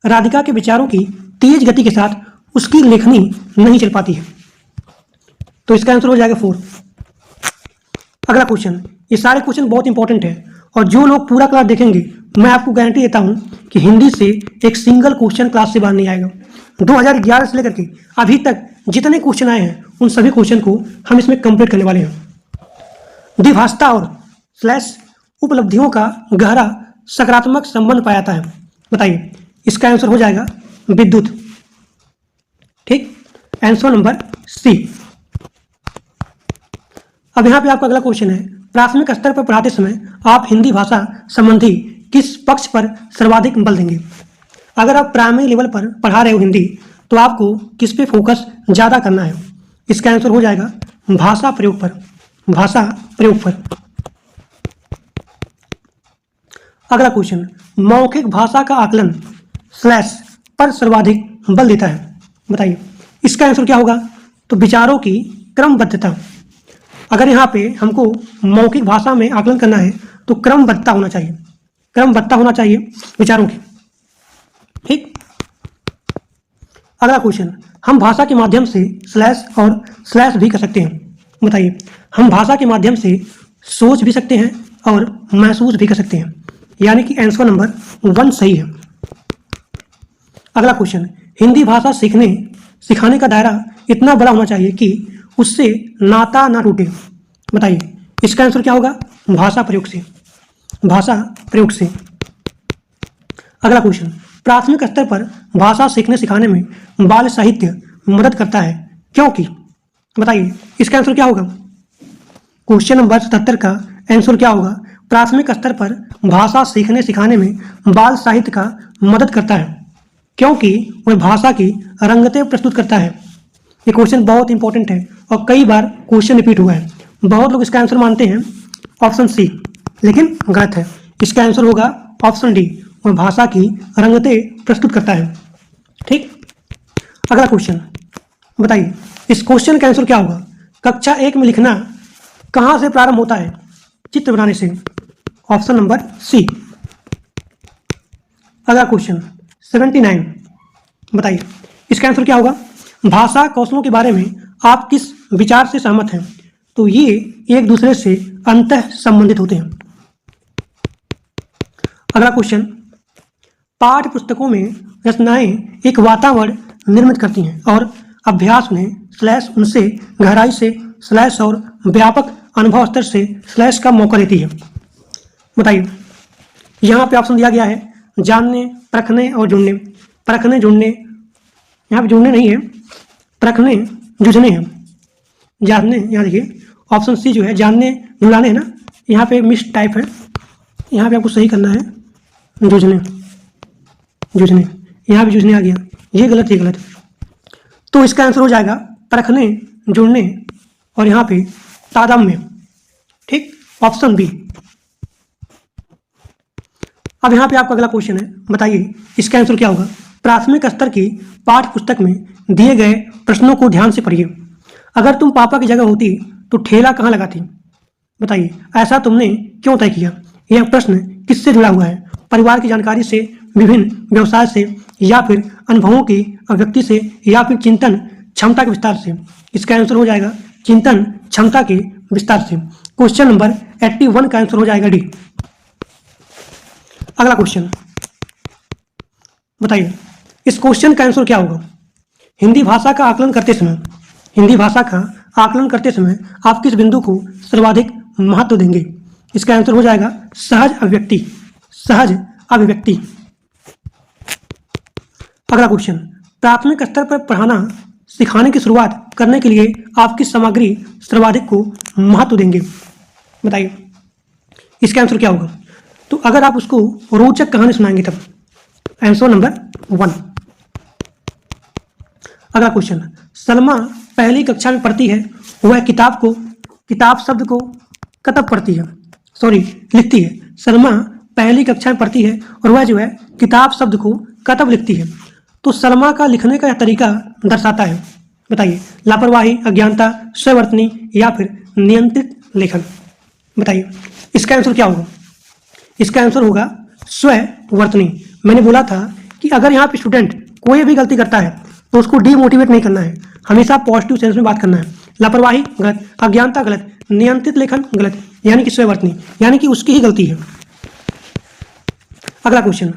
राधिका के विचारों की तेज गति के साथ उसकी लेखनी नहीं चल पाती है, तो इसका आंसर हो जाएगा 4। अगला क्वेश्चन, ये सारे क्वेश्चन बहुत इंपॉर्टेंट है और जो लोग पूरा क्लास देखेंगे मैं आपको गारंटी देता हूं कि हिंदी से एक सिंगल क्वेश्चन क्लास से बाहर नहीं आएगा। 2011 से लेकर के अभी तक जितने क्वेश्चन आए हैं उन सभी क्वेश्चन को हम इसमें कंप्लीट करने वाले हैं। द्विभाषता और स्लैश उपलब्धियों का गहरा सकारात्मक संबंध पाया जाता है, बताइए। इसका आंसर हो जाएगा विद्युत। ठीक, आंसर नंबर सी। अब यहाँ पे आपका अगला क्वेश्चन है, प्राथमिक स्तर पर पढ़ाते समय आप हिंदी भाषा संबंधी किस पक्ष पर सर्वाधिक बल देंगे? अगर आप प्राइमरी लेवल पर पढ़ा रहे हो हिंदी तो आपको किस पे फोकस ज़्यादा करना है? इसका आंसर हो जाएगा भाषा प्रयोग पर, भाषा प्रयोग पर। अगला क्वेश्चन, मौखिक भाषा का आकलन स्लैश पर सर्वाधिक बल देता है, बताइए। इसका आंसर क्या होगा? तो विचारों की क्रमबद्धता। अगर यहाँ पे हमको मौखिक भाषा में आकलन करना है तो क्रमबद्धता होना चाहिए, क्रमबद्धता होना चाहिए विचारों की। ठीक, अगला क्वेश्चन, हम भाषा के माध्यम से स्लैश और स्लैश भी कर सकते हैं, बताइए। हम भाषा के माध्यम से सोच भी सकते हैं और महसूस भी कर सकते हैं, यानी कि आंसर नंबर 1 सही है। अगला क्वेश्चन, हिंदी भाषा सिखाने का दायरा इतना बड़ा होना चाहिए कि उससे नाता ना टूटे, बताइए। इसका आंसर क्या होगा? भाषा प्रयोग से, भाषा प्रयोग से। अगला क्वेश्चन, प्राथमिक स्तर पर भाषा सीखने सिखाने में बाल साहित्य मदद करता है क्योंकि, बताइए। इसका आंसर क्या होगा? क्वेश्चन नंबर 77 का आंसर क्या होगा? प्राथमिक स्तर पर भाषा सीखने सिखाने में बाल साहित्य का मदद करता है क्योंकि वह भाषा की रंगतें प्रस्तुत करता है। ये क्वेश्चन बहुत इंपॉर्टेंट है और कई बार क्वेश्चन रिपीट हुआ है। बहुत लोग इसका आंसर मानते हैं ऑप्शन सी, लेकिन गलत है। इसका आंसर होगा ऑप्शन डी, वह भाषा की रंगतें प्रस्तुत करता है। ठीक, अगला क्वेश्चन, बताइए। इस क्वेश्चन का आंसर क्या होगा? कक्षा 1 में लिखना कहाँ से प्रारंभ होता है? चित्र बनाने से, ऑप्शन नंबर सी। अगला क्वेश्चन 79, बताइए। इसका आंसर क्या होगा? भाषा कौशलों के बारे में आप किस विचार से सहमत हैं? तो ये एक दूसरे से अंतः संबंधित होते हैं। अगला क्वेश्चन, पाठ्य पुस्तकों में रचनाएं एक वातावरण निर्मित करती हैं और अभ्यास उन्हें स्लैश उनसे गहराई से स्लैश और व्यापक अनुभव स्तर से स्लैश का मौका देती है, बताइए। यहाँ पे ऑप्शन दिया गया है जानने, परखने और जुड़ने। परखने, जुड़ने, यहाँ पे जुड़ने नहीं है, परखने जुझने हैं। जानने, यहाँ देखिए ऑप्शन सी जो है जानने जुड़ाने है ना, यहाँ पे मिस टाइप है, यहाँ पे आपको सही करना है जुझने, जुझने। यहाँ भी जुझने आ गया, ये गलत, ये गलत। तो इसका आंसर हो जाएगा परखने, जुड़ने और यहाँ पे तादात्म्य। ठीक, ऑप्शन बी। अब यहाँ पे आपका अगला क्वेश्चन है, बताइए इसका आंसर क्या होगा? प्राथमिक स्तर की पाठ्य पुस्तक में दिए गए प्रश्नों को ध्यान से पढ़िए। अगर तुम पापा की जगह होती तो ठेला कहाँ लगाती? बताइए, ऐसा तुमने क्यों तय किया? यह प्रश्न किससे जुड़ा हुआ है? परिवार की जानकारी से, विभिन्न व्यवसाय से या फिर अनुभवों की अभिव्यक्ति से या फिर चिंतन क्षमता के विस्तार से? इसका आंसर हो जाएगा चिंतन क्षमता के विस्तार से। क्वेश्चन नंबर 81 का आंसर हो जाएगा डी। अगला क्वेश्चन बताइए, इस क्वेश्चन का आंसर क्या होगा? हिंदी भाषा का आकलन करते समय आप किस बिंदु को सर्वाधिक महत्व देंगे? इसका आंसर हो जाएगा सहज अभिव्यक्ति। अगला क्वेश्चन, प्राथमिक स्तर पर पढ़ाना सिखाने की शुरुआत करने के लिए आप किस सामग्री सर्वाधिक को महत्व देंगे? बताइए इसका आंसर क्या होगा? तो अगर आप उसको रोचक कहानी सुनाएंगे तब। Answer number 1। अगला क्वेश्चन, सलमा पहली कक्षा में पढ़ती है, वह किताब शब्द को कतब पढ़ती है, लिखती है। सलमा पहली कक्षा में पढ़ती है और वह जो है किताब शब्द को कतब लिखती है। तो सलमा का लिखने का तरीका दर्शाता है, बताइए, लापरवाही, अज्ञानता, स्ववर्तनी या फिर नियंत्रित लेखन? बताइए इसका आंसर क्या होगा? इसका आंसर होगा स्ववर्तनी। मैंने बोला था कि अगर यहाँ पे स्टूडेंट कोई भी गलती करता है तो उसको डीमोटिवेट नहीं करना है, हमेशा पॉजिटिव सेंस में बात करना है। लापरवाही गलत, अज्ञानता गलत, नियंत्रित लेखन गलत, यानी कि स्ववर्तनी, यानी कि उसकी ही गलती है। अगला क्वेश्चन,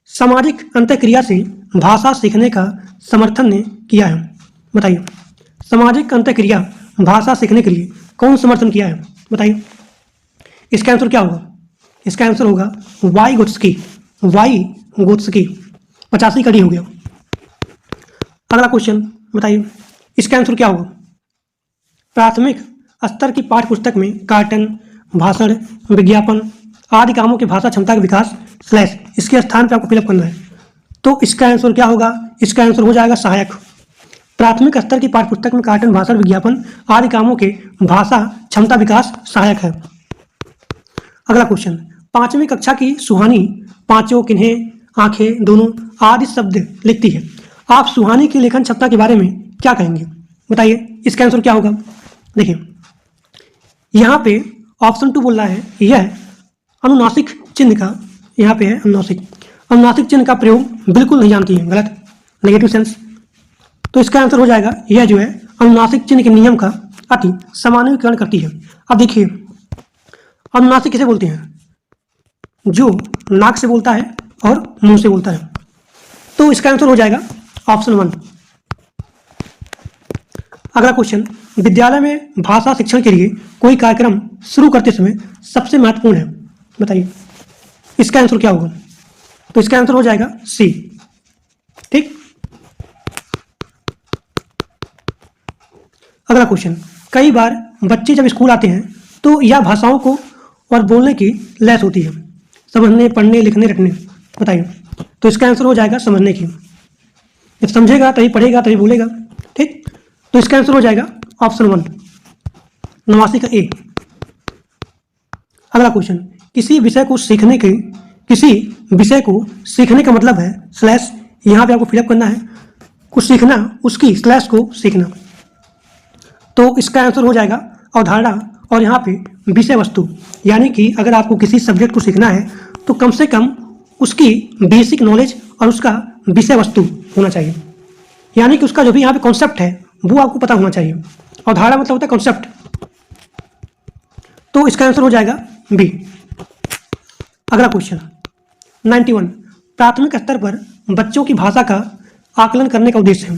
सामाजिक अंतःक्रिया से भाषा सीखने का समर्थन ने किया है? बताइए सामाजिक अंतःक्रिया भाषा सीखने के लिए कौन समर्थन किया है? बताइए इसका आंसर क्या होगा? इसका आंसर होगा वाइगोत्स्की। 85 कड़ी हो गया। अगला क्वेश्चन बताइए इसका आंसर क्या होगा? प्राथमिक स्तर की पाठ्य पुस्तक में कार्टन, भाषण, विज्ञापन आदि कामों के भाषा क्षमता के विकास स्लैश इसके स्थान पर आपको फिलअप करना है। तो इसका आंसर क्या होगा? इसका आंसर हो जाएगा सहायक। प्राथमिक स्तर की पाठ्य पुस्तक में कार्टन, भाषण, विज्ञापन आदि कामों के भाषा क्षमता विकास सहायक है। अगला क्वेश्चन, 5वीं कक्षा की सुहानी पांचों, किन्हें, आंखें, दोनों आदि शब्द लिखती है। आप सुहानी की लेखन क्षमता के बारे में क्या कहेंगे? बताइए इसका आंसर क्या होगा? देखिए यहाँ पे ऑप्शन 2 बोल रहा है यह अनुनासिक चिन्ह का, यहाँ पे है अनुनासिक चिन्ह का प्रयोग बिल्कुल नहीं जानती है, गलत, नेगेटिव सेंस। तो इसका आंसर हो जाएगा यह जो है अनुनासिक चिन्ह के नियम का अति सामान्यीकरण करती है। अब देखिए अनुनासिक किसे बोलते हैं? जो नाक से बोलता है और मुंह से बोलता है। तो इसका आंसर हो जाएगा ऑप्शन 1। अगला क्वेश्चन, विद्यालय में भाषा शिक्षण के लिए कोई कार्यक्रम शुरू करते समय सबसे महत्वपूर्ण है? बताइए इसका आंसर क्या होगा? तो इसका आंसर हो जाएगा सी। ठीक। अगला क्वेश्चन, कई बार बच्चे जब स्कूल आते हैं तो यह भाषाओं को और बोलने की लैस होती है, समझने, पढ़ने, लिखने, रटने। बताइए तो इसका आंसर हो जाएगा समझने की। जब समझेगा तभी पढ़ेगा तभी बोलेगा। ठीक। तो इसका आंसर हो जाएगा ऑप्शन 1 89 का ए। अगला क्वेश्चन, किसी विषय को सीखने का मतलब है स्लैश, यहाँ पे आपको फिलअप करना है कुछ सीखना, उसकी स्लैश को सीखना। तो इसका आंसर हो जाएगा अवधारणा और यहाँ पे विषय वस्तु, यानी कि अगर आपको किसी सब्जेक्ट को सीखना है तो कम से कम उसकी बेसिक नॉलेज और उसका विषय वस्तु होना चाहिए, यानी कि उसका जो भी यहाँ पे कॉन्सेप्ट है वो आपको पता होना चाहिए। अवधारणा मतलब होता है कॉन्सेप्ट। तो इसका आंसर हो जाएगा बी। अगला क्वेश्चन 91, प्राथमिक स्तर पर बच्चों की भाषा का आकलन करने का उद्देश्य है।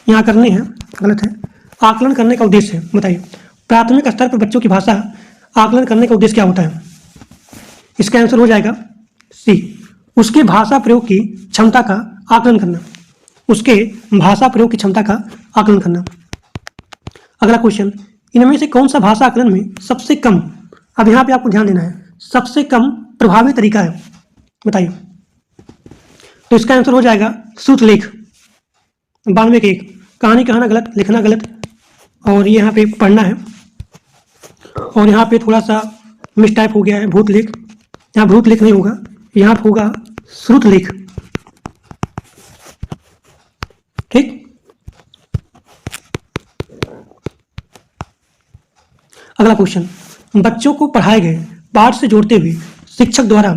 यहाँ करने हैं, गलत है, आकलन करने का उद्देश्य है। बताइए प्राथमिक स्तर पर बच्चों की भाषा आकलन करने का उद्देश्य क्या होता है? इसका आंसर हो जाएगा सी, उसके भाषा प्रयोग की क्षमता का आकलन करना, उसके भाषा प्रयोग की क्षमता का आकलन करना। अगला क्वेश्चन, इनमें से कौन सा भाषा आकलन में सबसे कम, अब यहाँ पे आपको ध्यान देना है, सबसे कम प्रभावी तरीका है? बताइए तो इसका आंसर हो जाएगा श्रुतलेख। 92 के 1, कहानी कहना गलत, लिखना गलत, और ये यहाँ पे पढ़ना है, और यहाँ पे थोड़ा सा मिस टाइप हो गया है, भूतलेख। यहाँ भूतलेख नहीं होगा, यहाँ होगा श्रुतलेख। ठीक। अगला क्वेश्चन, बच्चों को पढ़ाए गए पाठ से जोड़ते हुए शिक्षक द्वारा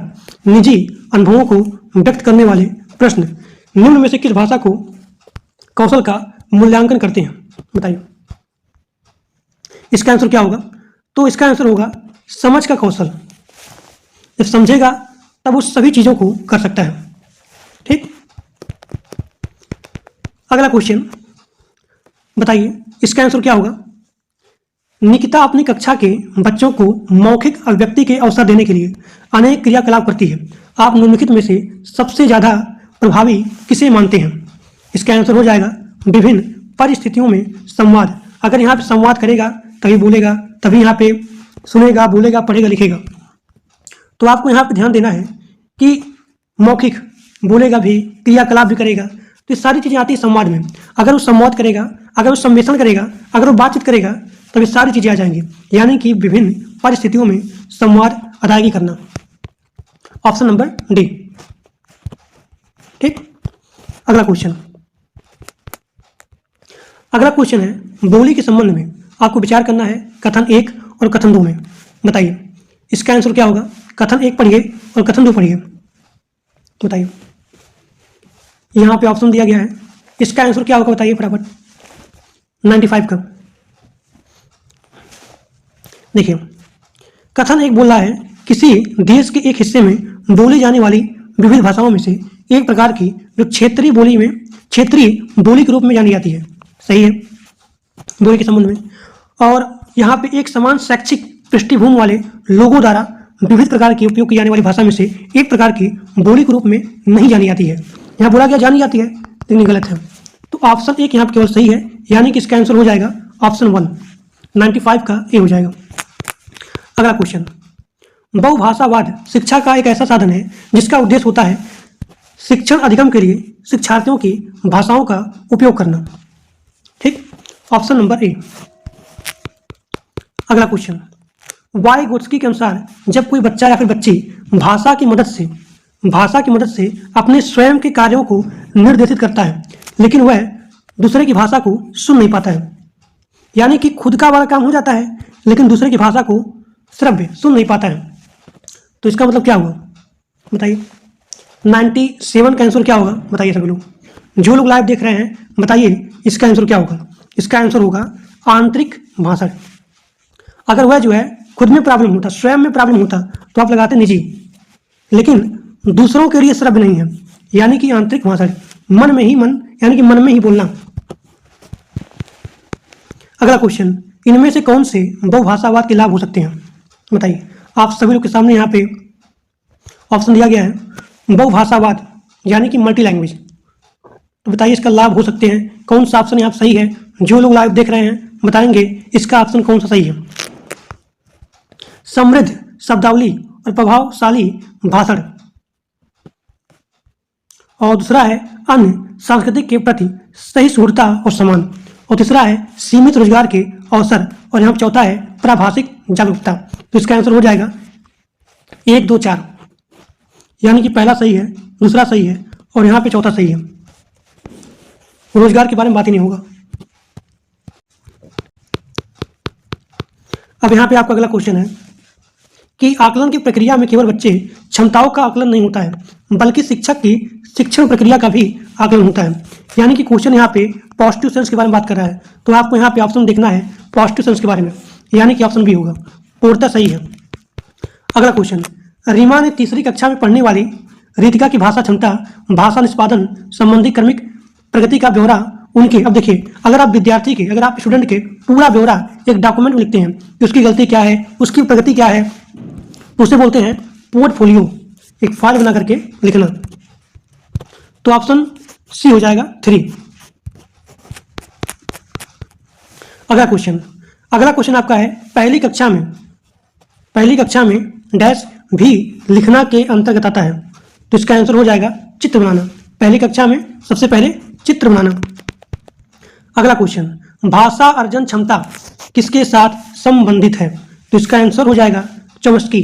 निजी अनुभवों को व्यक्त करने वाले प्रश्न निम्न में से किस भाषा को कौशल का मूल्यांकन करते हैं? बताइए। इसका आंसर क्या होगा? तो इसका आंसर होगा समझ का कौशल। जब समझेगा तब वो सभी चीजों को कर सकता है। ठीक, अगला क्वेश्चन बताइए, इसका आंसर क्या होगा? निकिता अपनी कक्षा के बच्चों को मौखिक अभिव्यक्ति के अवसर देने के लिए अनेक क्रियाकलाप करती है। आप निम्नलिखित में से सबसे ज्यादा प्रभावी किसे मानते हैं? इसका आंसर हो जाएगा विभिन्न परिस्थितियों में संवाद। अगर यहाँ पे संवाद करेगा तभी बोलेगा, तभी यहाँ पे सुनेगा, बोलेगा, पढ़ेगा, लिखेगा। तो आपको यहाँ पे ध्यान देना है कि मौखिक बोलेगा भी, क्रियाकलाप भी करेगा, तो ये सारी चीजें आती है संवाद में। अगर वो संवाद करेगा, अगर वो सम्मेषण करेगा, अगर वो बातचीत करेगा, तो ये सारी चीजें आ जाएंगी। यानी कि विभिन्न परिस्थितियों में संवाद अदायगी करना। Option number D. ठीक, अगला क्वेश्चन है बोली के संबंध में आपको विचार करना है कथन 1 और कथन 2 में। बताइए इसका आंसर क्या होगा? कथन 1 पढ़िए और कथन 2 पढ़िए। बताइए, यहाँ पे ऑप्शन दिया गया है, इसका आंसर क्या होगा? बताइए फटाफट। 95 का। देखिए, कथन 1 बोल रहा है किसी देश के एक हिस्से में बोली जाने वाली विविध भाषाओं में से एक प्रकार की जो क्षेत्रीय बोली के रूप में जानी जाती है। सही है, बोली के संबंध में। और यहाँ पे एक समान शैक्षिक पृष्ठभूमि वाले लोगों द्वारा विविध प्रकार की उपयोग की जाने वाली भाषा में से एक प्रकार की बोली के रूप में नहीं जानी जाती है। यहाँ बोला गया जानी जाती है, लेकिन गलत है। तो ऑप्शन 1 यहाँ पे केवल सही है, यानी कि इसका आंसर हो जाएगा ऑप्शन 1, 95 का ए हो जाएगा। अगला क्वेश्चन, बहुभाषावाद शिक्षा का एक ऐसा साधन है जिसका उद्देश्य होता है शिक्षण अधिगम के लिए शिक्षार्थियों की भाषाओं का उपयोग करना। ठीक, ऑप्शन नंबर ए। अगला क्वेश्चन, वाइगोत्स्की के अनुसार जब कोई बच्चा या फिर बच्ची भाषा की मदद से अपने स्वयं के कार्यों को निर्देशित करता है, लेकिन वह दूसरे की भाषा को सुन नहीं पाता है, यानी कि खुद का वाला काम हो जाता है लेकिन दूसरे की भाषा को श्रव्य सुन नहीं पाता है, तो इसका मतलब क्या हुआ? बताइए। 97 का आंसर क्या होगा? बताइए सभी लोग, जो लोग लाइव देख रहे हैं बताइए इसका आंसर क्या होगा? इसका आंसर होगा आंतरिक भाषण। अगर वह जो है खुद में प्रॉब्लम होता, स्वयं में प्रॉब्लम होता, तो आप लगाते निजी, लेकिन दूसरों के लिए श्रव्य नहीं है, यानी कि आंतरिक भाषण, मन में ही बोलना। अगला क्वेश्चन, इनमें से कौन से बहुभाषावाद के लाभ हो सकते हैं? बताइए। आप सभी लोग के सामने यहाँ पे ऑप्शन दिया गया है, बहुभाषावाद यानी कि मल्टी लैंग्वेज। तो बताइए इसका लाभ हो सकते हैं, कौन सा ऑप्शन यहाँ सही है? जो लोग लाइव देख रहे हैं बताएंगे इसका ऑप्शन कौन सा सही है। समृद्ध शब्दावली और प्रभावशाली भाषण, और दूसरा है अन्य सांस्कृतिक के प्रति सहिष्णुता और सम्मान, और तीसरा है सीमित रोजगार के अवसर, और यहाँ चौथा है प्राभाषिक जागरूकता। तो इसका आंसर हो जाएगा 1, 2, 4, यानी कि पहला सही है, दूसरा सही है और यहाँ पे चौथा सही है। रोजगार के बारे में बात ही नहीं होगा। अब यहाँ पे आपका अगला क्वेश्चन है कि आकलन की प्रक्रिया में केवल बच्चे क्षमताओं का आकलन नहीं होता है, बल्कि शिक्षक की शिक्षण प्रक्रिया का भी आकलन होता है। यानी कि क्वेश्चन यहाँ पे पॉजिटिव सेंस के बारे में बात कर रहा है, तो आपको यहाँ पे ऑप्शन देखना है पॉजिटिव सेंस के बारे में, यानी कि ऑप्शन बी होगा, पूर्णतः सही है। अगला क्वेश्चन, रीमा ने तीसरी कक्षा में पढ़ने वाली रितिका की भाषा क्षमता, भाषा निष्पादन संबंधी क्रमिक प्रगति का ब्यौरा उनके, अब देखिए अगर आप विद्यार्थी के, अगर आप स्टूडेंट के पूरा ब्यौरा एक डॉक्यूमेंट में लिखते हैं कि उसकी गलती क्या है, उसकी प्रगति क्या है, तो उसे बोलते हैं पोर्टफोलियो, एक फाइल बना करके लिखना। तो ऑप्शन सी हो जाएगा 3। अगला क्वेश्चन आपका है पहली कक्षा में डैश भी लिखना के अंतर्गत आता है, तो इसका आंसर हो जाएगा चित्र बनाना। पहली कक्षा में सबसे पहले चित्र बनाना। अगला क्वेश्चन, भाषा अर्जन क्षमता किसके साथ संबंधित है, तो इसका आंसर हो जाएगा चॉम्स्की।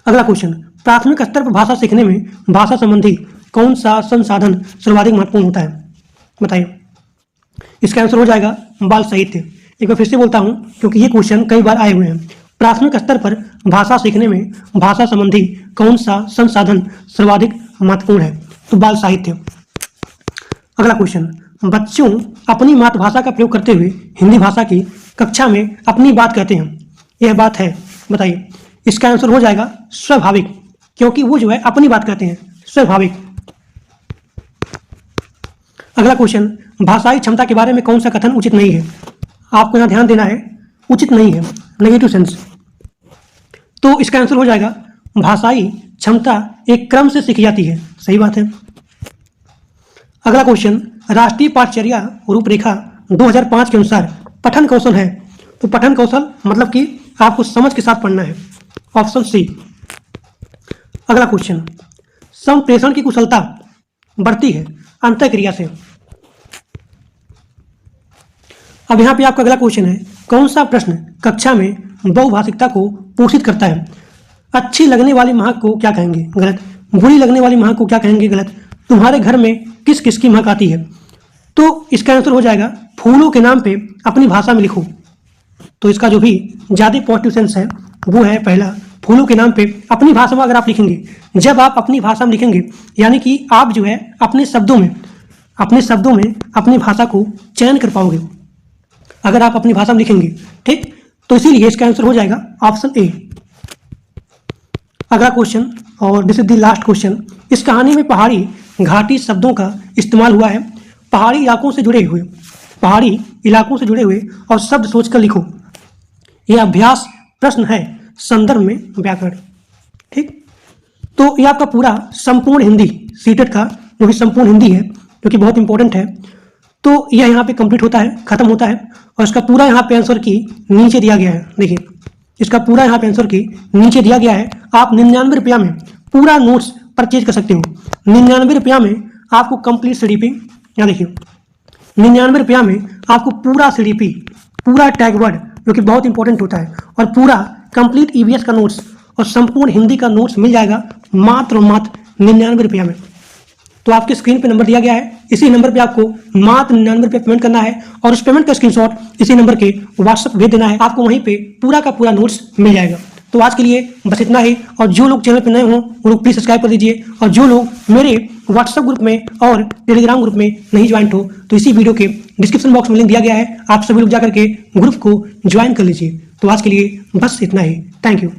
अगला क्वेश्चन, प्राथमिक स्तर पर भाषा सीखने में भाषा संबंधी कौन सा संसाधन सर्वाधिक महत्वपूर्ण होता है? बताइए। इसका आंसर हो जाएगा बाल साहित्य। एक बार फिर से बोलता हूं क्योंकि ये क्वेश्चन कई बार आए हुए हैं। प्राथमिक स्तर पर भाषा सीखने में भाषा संबंधी कौन सा संसाधन सर्वाधिक महत्वपूर्ण है। तो बाल साहित्य। अगला क्वेश्चन, बच्चों अपनी मातृभाषा का प्रयोग करते हुए हिंदी भाषा की कक्षा में अपनी बात कहते हैं, यह बात है, बताइए। इसका आंसर हो जाएगा स्वाभाविक, क्योंकि वो जो है अपनी बात कहते हैं, स्वाभाविक। अगला क्वेश्चन, भाषाई क्षमता के बारे में कौन सा कथन उचित नहीं है? आपको यहाँ ध्यान देना है, उचित नहीं है, नेगेटिव सेंस। तो इसका आंसर हो जाएगा भाषाई क्षमता एक क्रम से सीखी जाती है, सही बात है। अगला क्वेश्चन, राष्ट्रीय पाठचर्या रूपरेखा 2005 के अनुसार पठन कौशल है, तो पठन कौशल मतलब कि आपको समझ के साथ पढ़ना है, ऑप्शन सी। अगला क्वेश्चन, संप्रेषण की कुशलता बढ़ती है अंतःक्रिया से। अब यहाँ पे आपका अगला क्वेश्चन है, कौन सा प्रश्न कक्षा में बहुभाषिकता को पोषित करता है? अच्छी लगने वाली महक को क्या कहेंगे? गलत। बुरी लगने वाली महक को क्या कहेंगे? गलत। तुम्हारे घर में किस किस की महक आती है? तो इसका आंसर हो जाएगा फूलों के नाम पे अपनी भाषा में लिखो। तो इसका जो भी ज़्यादा पॉजिटिव सेंस है वो है पहला, फूलों के नाम पे अपनी भाषा में अगर आप लिखेंगे, जब आप अपनी भाषा में लिखेंगे यानी कि आप जो है अपने शब्दों में अपनी भाषा को चयन कर पाओगे अगर आप अपनी भाषा में लिखेंगे, ठीक। तो इसीलिए इसका आंसर हो जाएगा ऑप्शन ए। अगला क्वेश्चन, और this is the last question, इस कहानी में पहाड़ी घाटी शब्दों का इस्तेमाल हुआ है। पहाड़ी इलाकों से जुड़े हुए और शब्द सोचकर लिखो। यह अभ्यास प्रश्न है संदर्भ में व्याकरण, ठीक। तो ये आपका पूरा संपूर्ण हिंदी सीटेट का जो कि संपूर्ण हिंदी है, जो कि बहुत इंपॉर्टेंट है, तो यह यहाँ पे कंप्लीट होता है, खत्म होता है। और इसका पूरा यहाँ पे आंसर की नीचे दिया गया है, देखिए इसका पूरा यहाँ पे आंसर की नीचे दिया गया है। आप 99 रुपया में पूरा नोट्स परचेज कर सकते हो। 99 रुपया में आपको कंप्लीट CDP, यहाँ देखिए 99 रुपया में आपको पूरा CDP, पूरा टैग वर्ड जो कि बहुत इंपॉर्टेंट होता है, और पूरा कंप्लीट EVS का नोट्स और संपूर्ण हिंदी का नोट्स मिल जाएगा मात्र 99 रुपया में। तो आपके स्क्रीन पे नंबर दिया गया है, इसी नंबर पे आपको मात्र 99 रुपये पेमेंट करना है और उस पेमेंट का स्क्रीनशॉट इसी नंबर के व्हाट्सएप भेज देना है। आपको वहीं पे पूरा का पूरा नोट्स मिल जाएगा। तो आज के लिए बस इतना ही, और जो लोग चैनल पे नए हों वो लोग प्लीज़ सब्सक्राइब कर दीजिए, और जो लोग मेरे व्हाट्सएप ग्रुप में और टेलीग्राम ग्रुप में नहीं ज्वाइन हो तो इसी वीडियो के डिस्क्रिप्शन बॉक्स में लिंक दिया गया है, आप सभी लोग जाकर के ग्रुप को ज्वाइन कर लीजिए। तो आज के लिए बस इतना ही, थैंक यू।